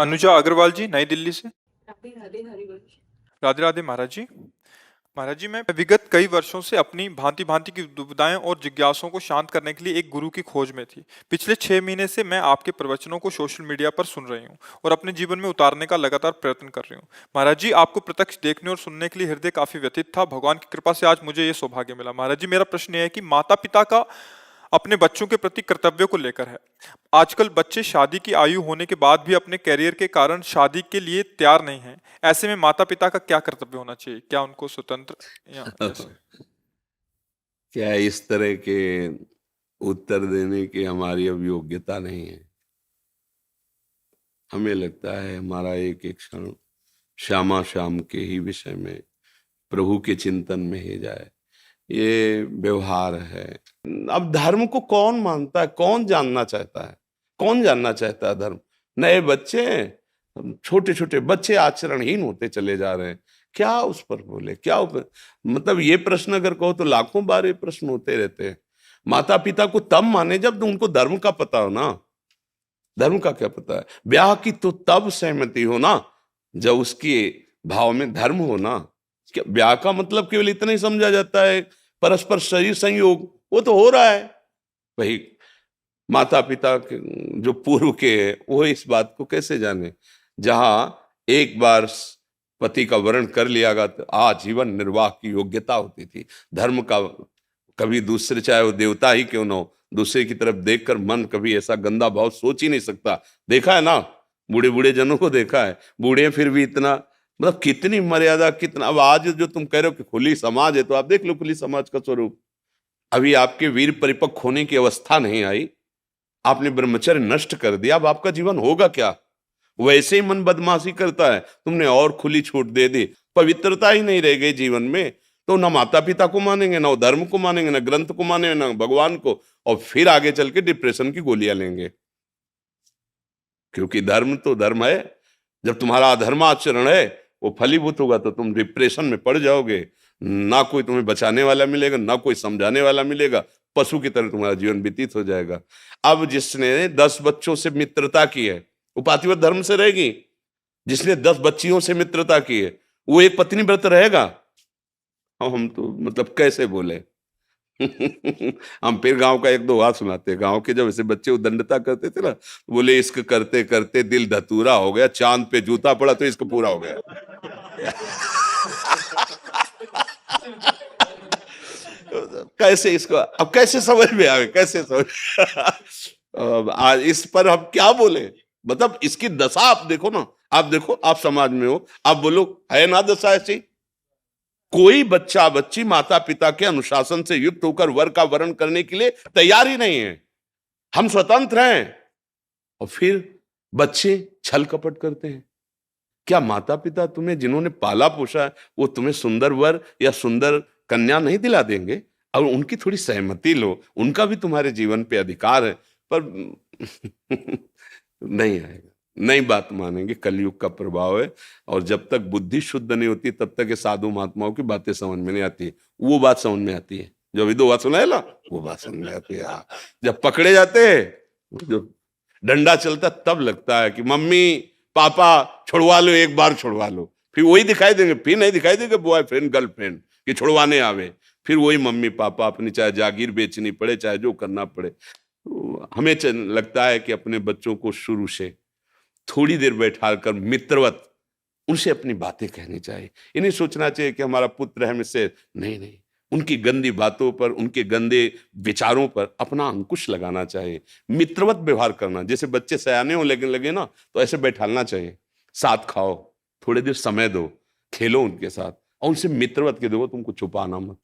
अनुजा अग्रवाल जी, नई दिल्ली से। राधे राधे हरिवंश। राधे राधे महाराज जी। महाराज जी, मैं विगत कई वर्षों से अपनी भांति भांति की दुविधाएं और जिज्ञासाओं को शांत करने के लिए एक गुरु की खोज में थी। पिछले 6 महीने से मैं आपके प्रवचनों को सोशल मीडिया पर सुन रही हूँ और अपने जीवन में उतारने का लगातार प्रयत्न कर रही हूँ। महाराज जी, आपको प्रत्यक्ष देखने और सुनने के लिए हृदय काफी व्यथित था। भगवान की कृपा से आज मुझे ये सौभाग्य मिला। महाराज जी, मेरा प्रश्न यह है कि माता पिता का अपने बच्चों के प्रति कर्तव्य को लेकर है। आजकल बच्चे शादी की आयु होने के बाद भी अपने करियर के कारण शादी के लिए तैयार नहीं हैं। ऐसे में माता पिता का क्या कर्तव्य होना चाहिए? क्या उनको स्वतंत्र या जैसे? क्या इस तरह के उत्तर देने की हमारी अब योग्यता नहीं है। हमें लगता है हमारा एक एक क्षण श्यामा श्याम के ही विषय में, प्रभु के चिंतन में ही जाए, ये व्यवहार है। अब धर्म को कौन मानता है, कौन जानना चाहता है? कौन जानना चाहता है धर्म? नए बच्चे, छोटे छोटे बच्चे आचरणहीन होते चले जा रहे हैं। क्या उस पर बोले, मतलब ये प्रश्न अगर कहो तो लाखों बार ये प्रश्न होते रहते हैं। माता पिता को तब माने जब उनको धर्म का पता हो ना। धर्म का क्या पता है? ब्याह की तो तब सहमति हो ना जब उसके भाव में धर्म हो ना। क्या ब्याह का मतलब केवल इतना ही समझा जाता है, परस्पर शरीर संयोग? वो तो हो रहा है। वही माता पिता जो पूर्व के वो इस बात को कैसे जाने? जहां एक बार पति का वर्ण कर लिया गया तो आजीवन निर्वाह की योग्यता होती थी। धर्म का कभी दूसरे, चाहे वो देवता ही क्यों ना हो, दूसरे की तरफ देखकर मन कभी ऐसा गंदा भाव सोच ही नहीं सकता। देखा है ना, बूढ़े बूढ़े जनों को देखा है, बूढ़े फिर भी इतना, मतलब कितनी मर्यादा, कितना। अब आज जो तुम कह रहे हो कि खुली समाज है, तो आप देख लो खुली समाज का स्वरूप। अभी आपके वीर परिपक्व होने की अवस्था नहीं आई, आपने ब्रह्मचर्य नष्ट कर दिया, अब आपका जीवन होगा क्या? वैसे ही मन बदमाशी करता है, तुमने और खुली छूट दे दी, पवित्रता ही नहीं रह गई जीवन में। तो ना माता पिता को मानेंगे, ना धर्म को मानेंगे, ना ग्रंथ को मानेंगे, ना भगवान को, और फिर आगे चल के डिप्रेशन की गोलियां लेंगे। क्योंकि धर्म तो धर्म है। जब तुम्हारा अधर्माचरण है वो फलीभूत होगा तो तुम डिप्रेशन में पड़ जाओगे। ना कोई तुम्हें बचाने वाला मिलेगा, ना कोई समझाने वाला मिलेगा, पशु की तरह तुम्हारा जीवन व्यतीत हो जाएगा। अब जिसने 10 बच्चों से मित्रता की है वो पातिव्रत धर्म से रहेगी। जिसने 10 बच्चियों से मित्रता की है वो एक पत्नी व्रत रहेगा। हम तो मतलब कैसे बोले? हम फिर गांव का एक दो बात सुनाते हैं। गांव के जब ऐसे बच्चे उदंडता करते थे ना, बोले इश्क करते करते दिल धतूरा हो गया, चांद पे जूता पड़ा तो इश्क पूरा हो गया। कैसे इसको अब कैसे समझ में आवे, कैसे समझ? आज इस पर हम क्या बोले? मतलब इसकी दशा आप देखो ना, आप देखो, आप समाज में हो, आप बोलो है ना दशा ऐसी? कोई बच्चा बच्ची माता पिता के अनुशासन से युक्त होकर वर का वरण करने के लिए तैयार ही नहीं है। हम स्वतंत्र हैं और फिर बच्चे छल कपट करते हैं। क्या माता पिता तुम्हें, जिन्होंने पाला पोषा है, वो तुम्हें सुंदर वर या सुंदर कन्या नहीं दिला देंगे? और उनकी थोड़ी सहमति लो, उनका भी तुम्हारे जीवन पे अधिकार है। पर नहीं आएगा, नई बात मानेंगे। कलयुग का प्रभाव है। और जब तक बुद्धि शुद्ध नहीं होती तब तक ये साधु महात्माओं की बातें समझ में नहीं आती है। वो बात समझ में आती है जो अभी 2 बात सुना है ना, वो बात समझ में आती है। हाँ, जब पकड़े जाते हैं, जो डंडा चलता तब लगता है कि मम्मी पापा छुड़वा लो, एक बार छुड़वा लो। फिर वही दिखाई देंगे, फिर नहीं दिखाई देंगे बॉयफ्रेंड गर्लफ्रेंड कि छुड़वाने आवे। फिर वही मम्मी पापा, अपनी चाहे जागीर बेचनी पड़े, चाहे जो करना पड़े। तो हमें लगता है कि अपने बच्चों को शुरू से थोड़ी देर बैठा कर मित्रवत उनसे अपनी बातें कहनी चाहिए। ये नहीं सोचना चाहिए कि हमारा पुत्र है हमसे, नहीं नहीं, उनकी गंदी बातों पर, उनके गंदे विचारों पर अपना अंकुश लगाना चाहिए। मित्रवत व्यवहार करना, जैसे बच्चे सयाने हो लेकिन लगे ना, तो ऐसे बैठालना चाहिए। साथ खाओ, थोड़ी देर समय दो, खेलो उनके साथ, और उनसे मित्रवत के दो, तुमको छुपाना मत।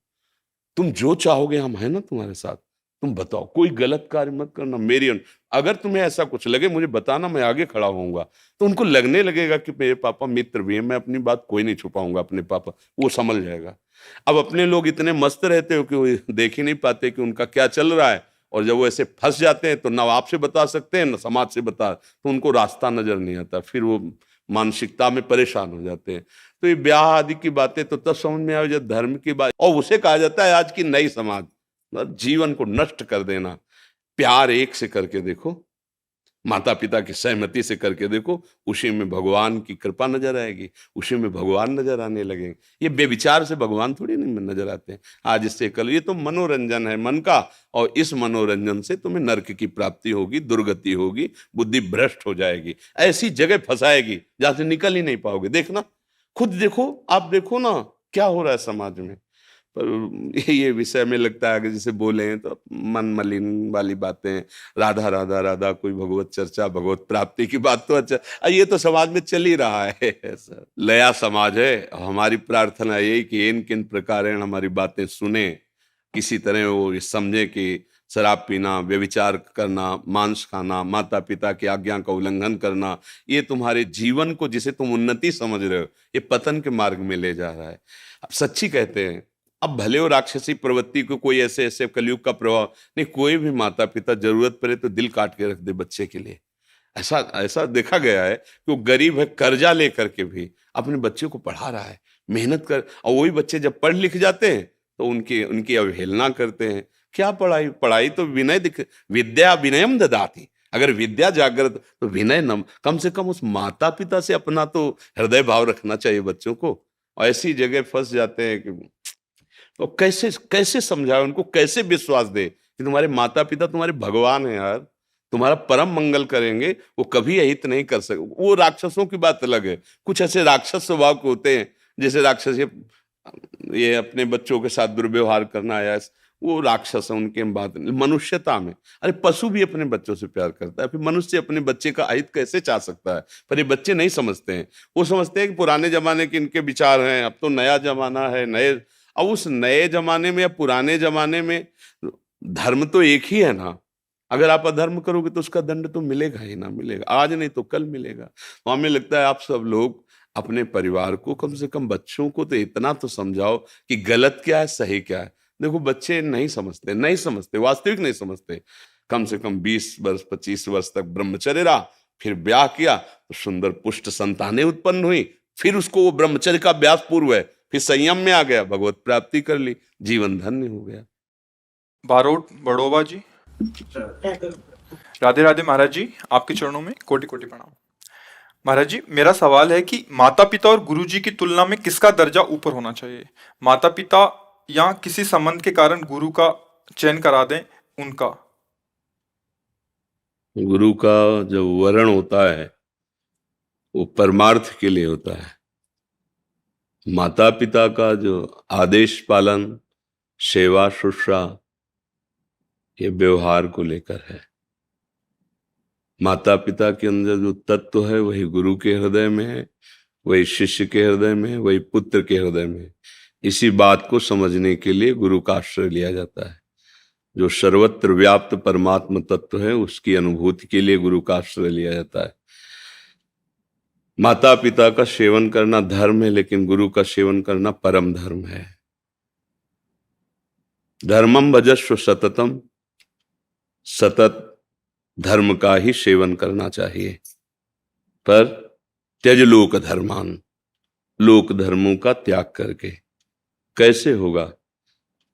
तुम जो चाहोगे हम है ना तुम्हारे साथ, तुम बताओ, कोई गलत कार्य मत करना। अगर तुम्हें ऐसा कुछ लगे मुझे बताना, मैं आगे खड़ा होऊंगा। तो उनको लगने लगेगा कि मेरे पापा मित्र भी हैं, मैं अपनी बात कोई नहीं छुपाऊंगा अपने पापा, वो समझ जाएगा। अब अपने लोग इतने मस्त रहते हो कि वो देख ही नहीं पाते कि उनका क्या चल रहा है। और जब वो ऐसे फंस जाते हैं तो ना आपसे बता सकते हैं ना समाज से बता, तो उनको रास्ता नजर नहीं आता, फिर वो मानसिकता में परेशान हो जाते हैं। तो ये ब्याह आदि की बातें तो तब समझ में आए जब धर्म की बात, और उसे कहा जाता है आज की नई समाज। जीवन को नष्ट कर देना। प्यार एक से करके देखो, माता पिता की सहमति से करके देखो, उसी में भगवान की कृपा नजर आएगी, उसी में भगवान नजर आने लगेंगे। ये बेविचार से भगवान थोड़ी नहीं नजर आते हैं आज इससे कल। ये तो मनोरंजन है मन का, और इस मनोरंजन से तुम्हें नरक की प्राप्ति होगी, दुर्गति होगी, बुद्धि भ्रष्ट हो जाएगी, ऐसी जगह फंसाएगी जहां से निकल ही नहीं पाओगे। देखना, खुद देखो, आप देखो ना क्या हो रहा है समाज में। पर ये विषय में लगता है कि जैसे बोले हैं तो मन मलिन वाली बातें, राधा राधा राधा, कोई भगवत चर्चा, भगवत प्राप्ति की बात तो अच्छा, ये तो समाज में चल ही रहा है सर। लया समाज है। हमारी प्रार्थना यही कि इन किन प्रकार हमारी बातें सुने, किसी तरह वो ये समझे कि शराब पीना, व्यभिचार करना, मांस खाना, माता पिता की आज्ञा का उल्लंघन करना, ये तुम्हारे जीवन को, जिसे तुम उन्नति समझ रहे हो, ये पतन के मार्ग में ले जा रहा है। अब सच्ची कहते हैं, अब भले वो राक्षसी प्रवृत्ति को कोई ऐसे ऐसे कलयुग का प्रभाव नहीं, कोई भी माता पिता जरूरत पड़े तो दिल काट के रख दे बच्चे के लिए। ऐसा ऐसा देखा गया है कि वो गरीब है, कर्जा लेकर के भी अपने बच्चे को पढ़ा रहा है, मेहनत कर, और वही बच्चे जब पढ़ लिख जाते हैं तो उनकी उनकी अवहेलना करते हैं। क्या पढ़ाई, पढ़ाई तो विनय विद्या विनयम ददाति। अगर विद्या जागृत तो विनय नम, कम से कम उस माता पिता से अपना तो हृदय भाव रखना चाहिए बच्चों को। और ऐसी जगह फंस जाते हैं कि तो कैसे कैसे समझाए उनको, कैसे विश्वास दे कि तुम्हारे माता पिता तुम्हारे भगवान है यार, तुम्हारा परम मंगल करेंगे, वो कभी अहित नहीं कर सके। वो राक्षसों की बात अलग है, कुछ ऐसे राक्षस स्वभाव के होते हैं, जैसे राक्षस ये अपने बच्चों के साथ दुर्व्यवहार करना, या वो राक्षस है, उनके बात नहीं। मनुष्यता में, अरे पशु भी अपने बच्चों से प्यार करता है, फिर मनुष्य अपने बच्चे का अहित कैसे चाह सकता है। पर ये बच्चे नहीं समझते हैं, वो समझते हैं कि पुराने जमाने के इनके विचार हैं, अब तो नया जमाना है, नए। अब उस नए जमाने में या पुराने जमाने में धर्म तो एक ही है ना। अगर आप अधर्म करोगे तो उसका दंड तो मिलेगा ही ना, मिलेगा, आज नहीं तो कल मिलेगा। तो हमें लगता है आप सब लोग अपने परिवार को, कम से कम बच्चों को तो इतना तो समझाओ कि गलत क्या है, सही क्या है। देखो बच्चे नहीं समझते, नहीं समझते, वास्तविक नहीं समझते। कम से कम 20 वर्ष 25 वर्ष तक ब्रह्मचर्य रहा, फिर ब्याह किया तो सुंदर पुष्ट संतानें उत्पन्न हुई, फिर उसको वो ब्रह्मचर्य का अभ्यास पूर्व है, फिर संयम में आ गया, भगवत प्राप्ति कर ली, जीवन धन्य हो गया। बारोट बड़ोबा जी, राधे राधे महाराज जी, आपके चरणों में कोटि कोटि प्रणाम। महाराज जी, मेरा सवाल है कि माता पिता और गुरु जी की तुलना में किसका दर्जा ऊपर होना चाहिए? माता पिता या किसी संबंध के कारण गुरु का चयन करा दें उनका? गुरु का जो वर्ण होता है वो परमार्थ के लिए होता है। माता पिता का जो आदेश पालन, सेवा शुश्रा, ये व्यवहार को लेकर है। माता पिता के अंदर जो तत्व है वही गुरु के हृदय में है, वही शिष्य के हृदय में है, वही पुत्र के हृदय में है। इसी बात को समझने के लिए गुरु का आश्रय लिया जाता है। जो सर्वत्र व्याप्त परमात्म तत्व है उसकी अनुभूति के लिए गुरु का आश्रय लिया जाता है। माता पिता का सेवन करना धर्म है, लेकिन गुरु का सेवन करना परम धर्म है। धर्मम भजस्व सततम, सतत धर्म का ही सेवन करना चाहिए। पर त्यज लोक धर्मान, लोक धर्मों का त्याग करके कैसे होगा?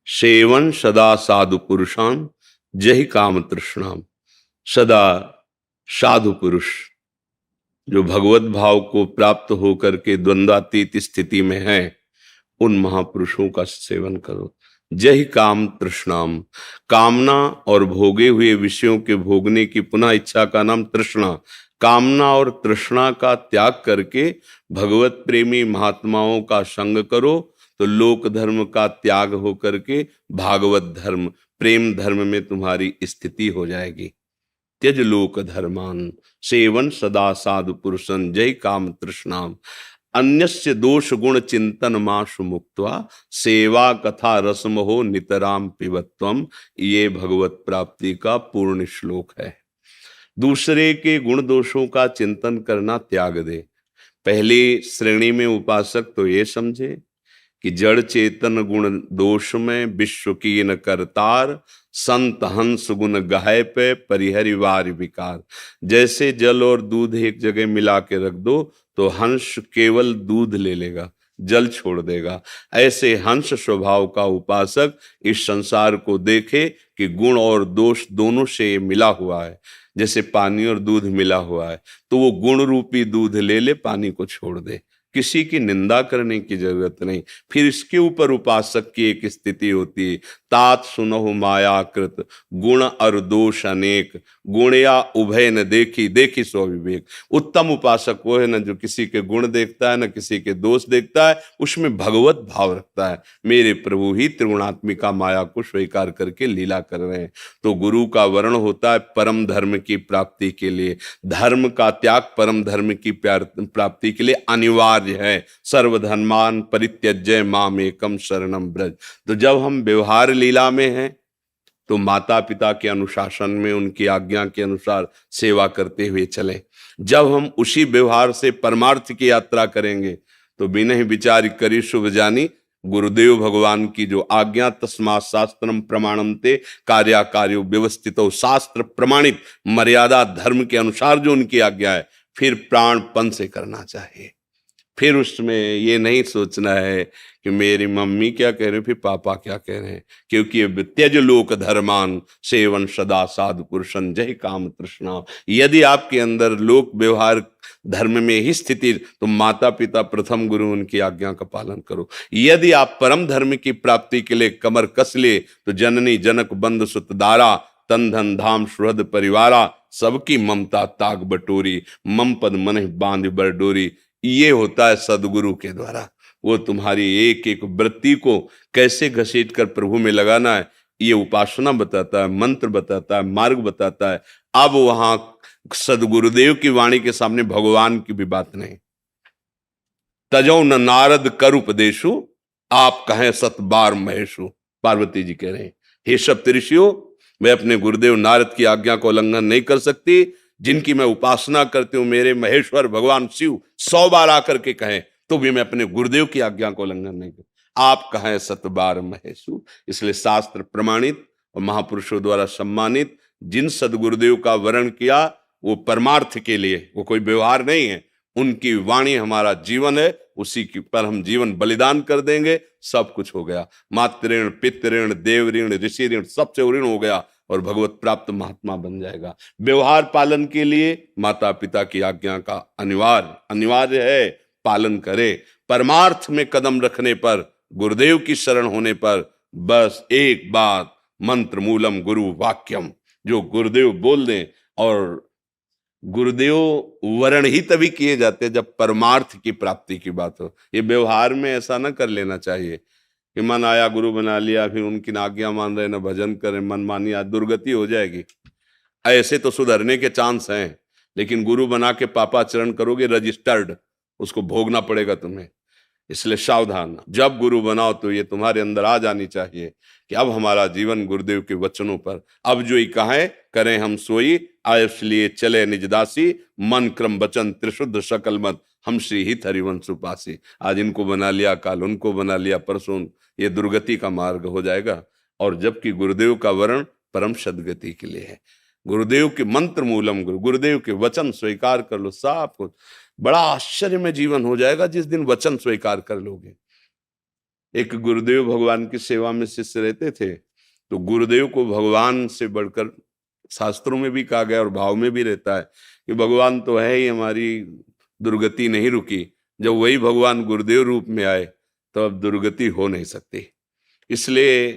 सेवन सदा साधु पुरुषान जहि काम तृष्णाम। सदा साधु पुरुष जो भगवत भाव को प्राप्त होकर के द्वंद्वातीत स्थिति में है, उन महापुरुषों का सेवन करो। जय काम तृष्णाम, कामना और भोगे हुए विषयों के भोगने की पुनः इच्छा का नाम तृष्णा। कामना और तृष्णा का त्याग करके भगवत प्रेमी महात्माओं का संग करो तो लोक धर्म का त्याग हो करके भागवत धर्म, प्रेम धर्म में तुम्हारी स्थिति हो जाएगी। त्यज लोक धर्मान सेवन सदा साधु पुरुषन जय काम तृष्णाम। अन्यस्य दोष गुण चिंतन माशु मुक्त्वा सेवा कथा रसमहो नितराम पिबत्वम। ये भगवत प्राप्ति का पूर्ण श्लोक है। दूसरे के गुण दोषों का चिंतन करना त्याग दे। पहली श्रेणी में उपासक तो ये समझे कि जड़ चेतन गुण दोष में विश्व की न करतार, संत हंस गुण गाय पे परिहरिवार विकार। जैसे जल और दूध एक जगह मिला के रख दो तो हंस केवल दूध ले लेगा, जल छोड़ देगा। ऐसे हंस स्वभाव का उपासक इस संसार को देखे कि गुण और दोष दोनों से मिला हुआ है। जैसे पानी और दूध मिला हुआ है, तो वो गुण रूपी दूध ले ले, पानी को छोड़ दे। किसी की निंदा करने की जरूरत नहीं। फिर इसके ऊपर उपासक की एक स्थिति होती है, तात सुनहु मायाकृत गुण और दोष अनेक, गुण या उभय न देखी, देखी सो विवेक। उत्तम उपासक वो है ना जो किसी के गुण देखता है, ना किसी के दोष देखता है, उसमें भगवत भाव रखता है। मेरे प्रभु ही त्रिगुणात्मिका माया को स्वीकार करके लीला कर रहे हैं। तो गुरु का वर्ण होता है परम धर्म की प्राप्ति के लिए। धर्म का त्याग परम धर्म की प्राप्ति के लिए अनिवार्य है। सर्वधर्मान परित्यज्य माम एकम शरणम ब्रज। तो जब हम व्यवहार लीला में हैं तो माता पिता के अनुशासन में, उनकी आज्ञा के अनुसार सेवा करते हुए चलें। जब हम उसी व्यवहार से परमार्थ की यात्रा करेंगे तो बिना ही विचार करी शुभ जानी, गुरुदेव भगवान की जो आज्ञा, तस्मात् शास्त्रम प्रमाणम ते कार्याकार्यो व्यवस्थितो, शास्त्र प्रमाणित मर्यादा धर्म के अनुसार जो उनकी आज्ञा है, फिर प्राणपण से करना चाहिए। फिर उसमें ये नहीं सोचना है कि मेरी मम्मी क्या कह रहे हैं, फिर पापा क्या कह रहे हैं, क्योंकि ये त्यज लोक धर्मान सेवन सदा साधु पुरुषन जय काम तृष्णा। यदि आपके अंदर लोक व्यवहार धर्म में ही स्थिति, तो माता पिता प्रथम गुरु, उनकी आज्ञा का पालन करो। यदि आप परम धर्म की प्राप्ति के लिए कमर कस ले तो जननी जनक बंद सुत दारा, तन धन धाम सुहृद परिवारा, सबकी ममता ताग बटोरी, मम पद मन बांध बरडोरी। ये होता है सदगुरु के द्वारा। वो तुम्हारी एक एक वृत्ति को कैसे घसीट कर प्रभु में लगाना है, ये उपासना बताता है, मंत्र बताता है, मार्ग बताता है। अब वहां सदगुरुदेव की वाणी के सामने भगवान की भी बात नहीं। तजो न नारद कर उपदेशु, आप कहें सत बार महेशु। पार्वती जी कह रहे हैं, हे सप्तऋषियों, मैं अपने गुरुदेव नारद की आज्ञा को उल्लंघन नहीं कर सकती। जिनकी मैं उपासना करती हूं, मेरे महेश्वर भगवान शिव 100 बार आकर के कहें तो भी मैं अपने गुरुदेव की आज्ञा को उल्लंघन नहीं करता। आप कहें 7 बार महेशु। इसलिए शास्त्र प्रमाणित और महापुरुषों द्वारा सम्मानित जिन सदगुरुदेव का वर्ण किया, वो परमार्थ के लिए, वो कोई व्यवहार नहीं है। उनकी वाणी हमारा जीवन है, उसी की पर हम जीवन बलिदान कर देंगे, सब कुछ हो गया। मातृ ऋण, पितृ ऋण, देव ऋण, ऋषि ऋण, सबसे ऋण हो गया और भगवत प्राप्त महात्मा बन जाएगा। व्यवहार पालन के लिए माता पिता की आज्ञा का अनिवार्य है, पालन करे। परमार्थ में कदम रखने पर, गुरुदेव की शरण होने पर, बस एक बात, मंत्र मूलम गुरु वाक्यम, जो गुरुदेव बोल दें। और गुरुदेव वर्ण ही तभी किए जाते हैं जब परमार्थ की प्राप्ति की बात हो। ये व्यवहार में ऐसा ना कर लेना चाहिए कि मन आया गुरु बना लिया, फिर उनकी आज्ञा मान रहे, ना भजन करें, मनमानी, आज दुर्गति हो जाएगी। ऐसे तो सुधरने के चांस हैं, लेकिन गुरु बना के पापाचरण करोगे, रजिस्टर्ड, उसको भोगना पड़ेगा तुम्हें। इसलिए सावधान। जब गुरु बनाओ तो ये तुम्हारे अंदर आ जानी चाहिए कि अब हमारा जीवन गुरुदेव के वचनों पर, अब जो ही कहें करें हम सोई, आयुष लिए चले निजदासी, मन क्रम वचन त्रिशुद्ध सकल मत, हम श्री हित हरिवंश उपासी। आज इनको बना लिया, काल उनको बना लिया, परसों, ये दुर्गति का मार्ग हो जाएगा। और जबकि गुरुदेव का वर्ण परम सदगति के लिए है। गुरुदेव के मंत्र मूलम गुरु, गुरुदेव के वचन स्वीकार कर लो, सब कुछ बड़ा आश्चर्य में जीवन हो जाएगा जिस दिन वचन स्वीकार कर लोगे। एक गुरुदेव भगवान की सेवा में शिष्य रहते थे, तो गुरुदेव को भगवान से बढ़कर शास्त्रों में भी कहा गया और भाव में भी रहता है कि भगवान तो है ही, हमारी दुर्गति नहीं रुकी। जब वही भगवान गुरुदेव रूप में आए तो अब दुर्गति हो नहीं सकती। इसलिए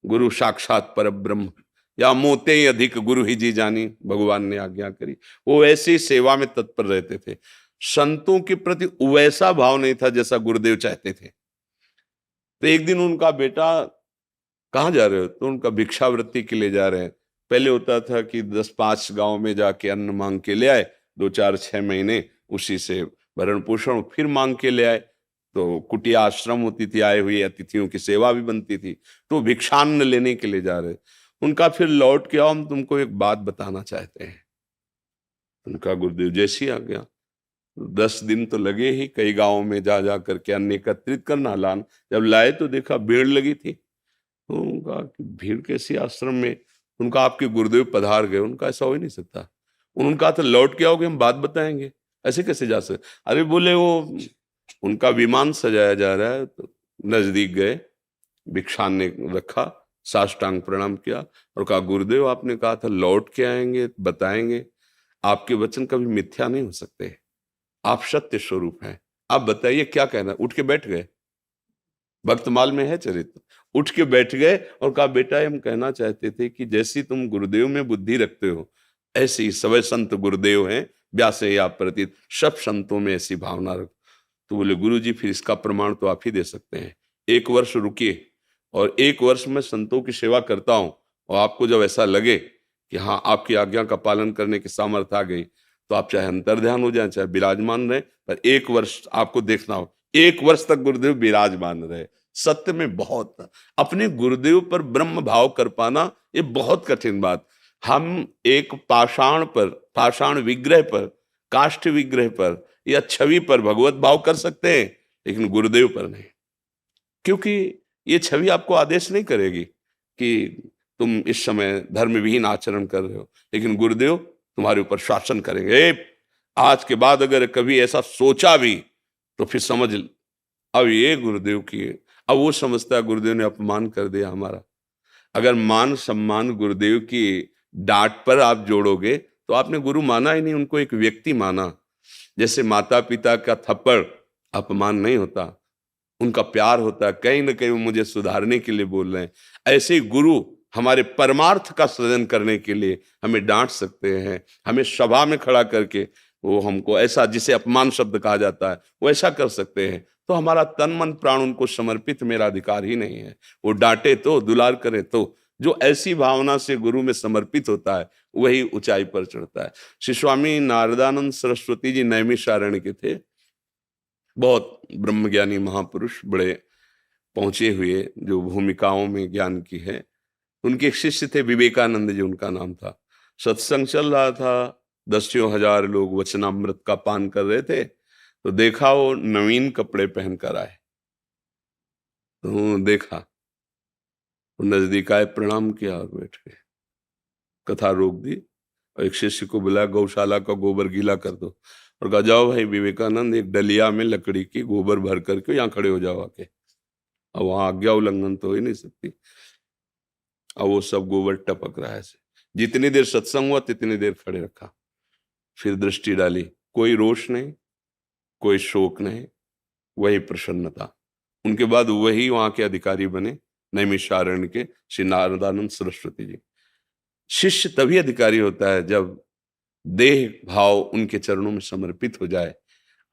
गुरु साक्षात पर ब्रह्म, या मोते ही अधिक गुरु ही जी जानी, भगवान ने आज्ञा करी। वो ऐसी सेवा में तत्पर रहते थे। संतों के प्रति वैसा भाव नहीं था जैसा गुरुदेव चाहते थे। तो एक दिन उनका बेटा, कहाँ जा रहे हो? तो उनका भिक्षावृत्ति के लिए जा रहे हैं। पहले होता था कि 10-5 गांव में जाके अन्न मांग के ले आए, 2-4-6 महीने उसी से भरण पोषण, फिर मांग के ले आए। तो कुटिया आश्रम होती थी, आए हुए अतिथियों की सेवा भी बनती थी। तो भिक्षान्न लेने के लिए जा रहे। उनका फिर लौट के आओ, हम तुमको एक बात बताना चाहते हैं। उनका गुरुदेव जैसी आ गया। 10 दिन तो लगे ही, कई गांवों में जा जा करके अन्न एकत्रित करना, लान। जब लाए तो देखा भीड़ लगी थी। तो उनका भीड़ कैसी आश्रम में? उनका आपके गुरुदेव पधार गए। उनका ऐसा हो ही नहीं सकता। उनका तो लौट के आओगे, हम बात बताएंगे, ऐसे कैसे जा सकते? अरे बोले वो उनका विमान सजाया जा रहा है। तो नजदीक गए, भिक्षान्न रखा, साष्टांग प्रणाम किया और कहा, गुरुदेव आपने कहा था लौट के आएंगे, बताएंगे, आपके वचन कभी मिथ्या नहीं हो सकते, आप सत्य स्वरूप हैं, आप बताइए क्या कहना। उठ के बैठ गए, भक्तमाल में है चरित्र। उठ के बैठ गए और कहा, बेटा हम कहना चाहते थे कि जैसी तुम गुरुदेव में बुद्धि रखते हो ऐसे ही सवै संत गुरुदेव हैं, व्यासे या प्रतीत, सब संतों में ऐसी भावना रखो। तो बोले, गुरु जी फिर इसका प्रमाण तो आप ही दे सकते हैं, 1 वर्ष रुकिए और 1 वर्ष में संतों की सेवा करता हूं, और आपको जब ऐसा लगे कि हाँ आपकी आज्ञा का पालन करने की सामर्थ्य आ गई, तो आप चाहे अंतर्ध्यान हो जाए चाहे विराजमान रहे, पर 1 वर्ष आपको देखना हो। 1 वर्ष तक गुरुदेव विराजमान रहे। सत्य में बहुत अपने गुरुदेव पर ब्रह्म भाव कर पाना ये बहुत कठिन बात। हम एक पाषाण पर, पाषाण विग्रह पर, काष्ठ विग्रह पर या छवि पर भगवत भाव कर सकते हैं, लेकिन गुरुदेव पर नहीं, क्योंकि ये छवि आपको आदेश नहीं करेगी कि तुम इस समय धर्म विहीन आचरण कर रहे हो, लेकिन गुरुदेव तुम्हारे ऊपर शासन करेंगे। आज के बाद अगर कभी ऐसा सोचा भी तो फिर समझ अब ये गुरुदेव की, अब वो समझता है गुरुदेव ने अपमान कर दिया हमारा। अगर मान सम्मान गुरुदेव की डांट पर आप जोड़ोगे तो आपने गुरु माना ही नहीं, उनको एक व्यक्ति माना। जैसे माता पिता का थप्पड़ अपमान नहीं होता, उनका प्यार होता है, कहीं ना कहीं वो मुझे सुधारने के लिए बोल रहे हैं। ऐसे ही गुरु हमारे परमार्थ का सृजन करने के लिए हमें डांट सकते हैं, हमें सभा में खड़ा करके वो हमको ऐसा, जिसे अपमान शब्द कहा जाता है, वो ऐसा कर सकते हैं। तो हमारा तन मन प्राण उनको समर्पित मेरा अधिकार ही नहीं है। वो डांटे तो, दुलार करे तो, जो ऐसी भावना से गुरु में समर्पित होता है वही ऊंचाई पर चढ़ता है। श्री स्वामी नारदानंद सरस्वती जी नैमिषारण्य के थे, बहुत ब्रह्मज्ञानी महापुरुष, बड़े पहुंचे हुए, जो भूमिकाओं में ज्ञान की है। उनके एक शिष्य थे विवेकानंद जी, उनका नाम था। सत्संग चल रहा था, 10,000 लोग वचनामृत का पान कर रहे थे, तो देखा वो नवीन कपड़े पहनकर आए, तो देखा, तो नजदीक आए, प्रणाम किया और बैठ गए। कथा रोक दी और एक शिष्य को बुलाया, गौशाला का गोबर गीला कर दो, और कहा जाओ भाई विवेकानंद, एक डलिया में लकड़ी की गोबर भर करके यहाँ खड़े हो जाओ आके। अब वहां आज्ञा उल्लंघन तो हो ही नहीं सकती। अब वो सब गोबर टपक रहा है ऐसे। जितनी देर सत्संग हुआ तितनी देर खड़े रखा, फिर दृष्टि डाली, कोई रोष नहीं, कोई शोक नहीं, वही प्रसन्नता। उनके बाद वही वहां के अधिकारी बने, नैमिषारण्य के श्री नारदानंद सरस्वती जी। शिष्य तभी अधिकारी होता है जब देह भाव उनके चरणों में समर्पित हो जाए,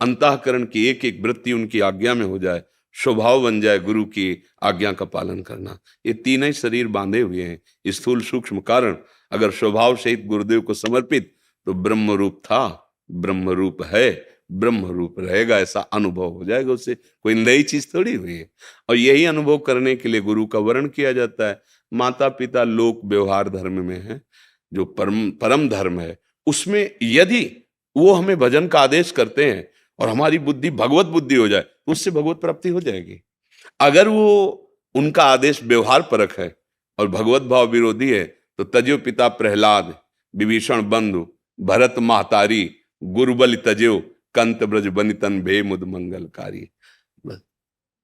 अंतःकरण की एक एक वृत्ति उनकी आज्ञा में हो जाए, स्वभाव बन जाए गुरु की आज्ञा का पालन करना। ये तीन ही शरीर बांधे हुए हैं, स्थूल सूक्ष्म कारण। अगर स्वभाव सहित गुरुदेव को समर्पित, तो ब्रह्म रूप था, ब्रह्म रूप है, ब्रह्म रूप रहेगा, ऐसा अनुभव हो जाएगा। उससे कोई नई चीज थोड़ी हुई है। और यही अनुभव करने के लिए गुरु का वर्ण किया जाता है। माता पिता लोक व्यवहार धर्म में है, जो परम धर्म है, उसमें यदि वो हमें भजन का आदेश करते हैं और हमारी बुद्धि भगवत बुद्धि हो जाए, तो उससे भगवत प्राप्ति हो जाएगी। अगर वो उनका आदेश व्यवहार परक है और भगवत भाव विरोधी है, तो तजो पिता प्रहलाद, विभीषण बंधु, भरत महतारी, गुरुबल तजो, कंत ब्रज बनितन भे मुद मंगलकारी।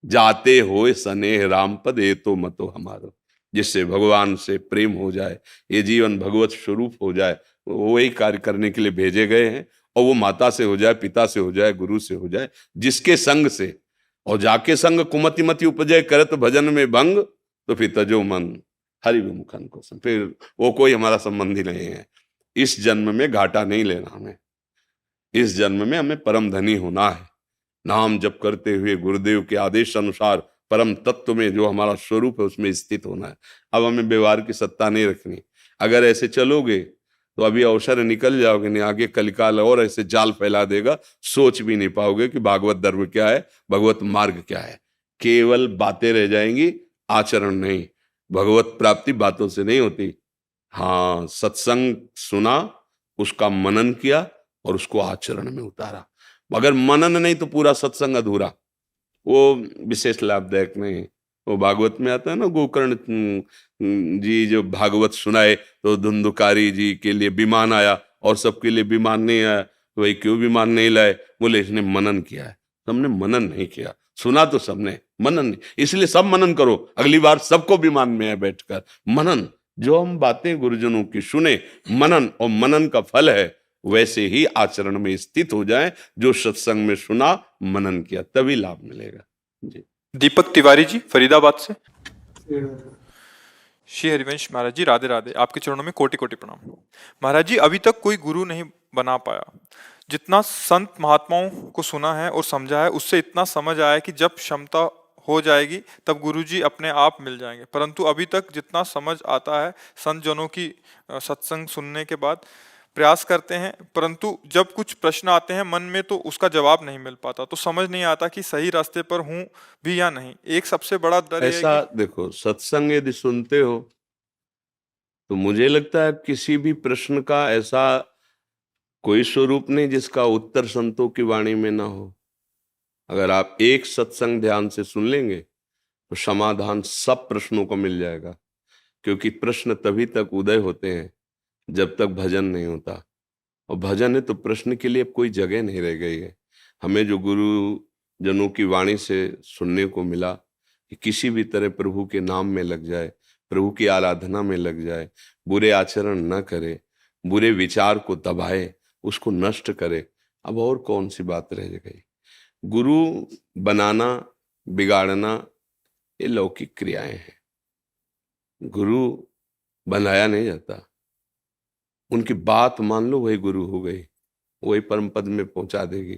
जाते होए स्नेह राम पद, ये तो मतो हमारो। जिससे भगवान से प्रेम हो जाए, ये जीवन भगवत स्वरूप हो जाए, वही कार्य करने के लिए भेजे गए हैं। और वो माता से हो जाए, पिता से हो जाए, गुरु से हो जाए, जिसके संग से। और जाके संग कुमति मति उपजय करत भजन में भंग, तो फिर तजो मन हरि विमुखन को। फिर वो कोई हमारा संबंधी नहीं है। इस जन्म में घाटा नहीं लेना हमें, इस जन्म में हमें परम धनी होना है। नाम जप करते हुए गुरुदेव के आदेश अनुसार परम तत्व में जो हमारा स्वरूप है उसमें स्थित होना है। अब हमें व्यवहार की सत्ता नहीं रखनी। अगर ऐसे चलोगे तो अभी अवसर निकल जाओगे, नहीं आगे कलिकाल और ऐसे जाल फैला देगा, सोच भी नहीं पाओगे कि भागवत धर्म क्या है, भगवत मार्ग क्या है। केवल बातें रह जाएंगी, आचरण नहीं। भगवत प्राप्ति बातों से नहीं होती। हाँ, सत्संग सुना, उसका मनन किया और उसको आचरण में उतारा। अगर मनन नहीं तो पूरा सत्संग अधूरा, वो विशेष लाभदायक नहीं। वो भागवत में आता है ना, गोकर्ण जी जो भागवत सुनाए तो धुंधुकारी जी के लिए विमान आया और सबके लिए विमान नहीं आया। तो वही क्यों विमान नहीं लाए? बोले इसने मनन किया है। हमने मनन नहीं किया, सुना तो सबने, मनन नहीं। इसलिए सब मनन करो, अगली बार सबको विमान में है बैठकर मनन। जो हम बातें गुरुजनों की सुने, मनन, और मनन का फल है वैसे ही आचरण में स्थित हो जाए। जो सत्संग में सुना, मनन किया, तभी लाभ मिलेगा जी। दीपक तिवारी जी फरीदाबाद से। श्री हरिवंश महाराज जी, राधे राधे। आपके चरणों में कोटि कोटि प्रणाम। महाराज जी, अभी तक कोई गुरु नहीं बना पाया। जितना संत महात्माओं को सुना है और समझा है, उससे इतना समझ आया कि जब क्षमता हो जाएगी तब गुरु जी अपने आप मिल जाएंगे। परंतु अभी तक जितना समझ आता है, संत जनों की सत्संग सुनने के बाद प्रयास करते हैं, परंतु जब कुछ प्रश्न आते हैं मन में तो उसका जवाब नहीं मिल पाता, तो समझ नहीं आता कि सही रास्ते पर हूं भी या नहीं। एक सबसे बड़ा डर ये है ऐसा कि देखो, सत्संग यदि सुनते हो तो मुझे लगता है किसी भी प्रश्न का ऐसा कोई स्वरूप नहीं जिसका उत्तर संतों की वाणी में ना हो। अगर आप एक सत्संग ध्यान से सुन लेंगे तो समाधान सब प्रश्नों को मिल जाएगा। क्योंकि प्रश्न तभी तक उदय होते हैं जब तक भजन नहीं होता, और भजन है तो प्रश्न के लिए अब कोई जगह नहीं रह गई है। हमें जो गुरु जनों की वाणी से सुनने को मिला कि किसी भी तरह प्रभु के नाम में लग जाए, प्रभु की आराधना में लग जाए, बुरे आचरण न करे, बुरे विचार को दबाए, उसको नष्ट करे, अब और कौन सी बात रह गई। गुरु बनाना, बिगाड़ना, ये लौकिक क्रियाएं हैं। गुरु बनाया नहीं जाता, उनकी बात मान लो वही गुरु हो गई, वही परम पद में पहुंचा देगी।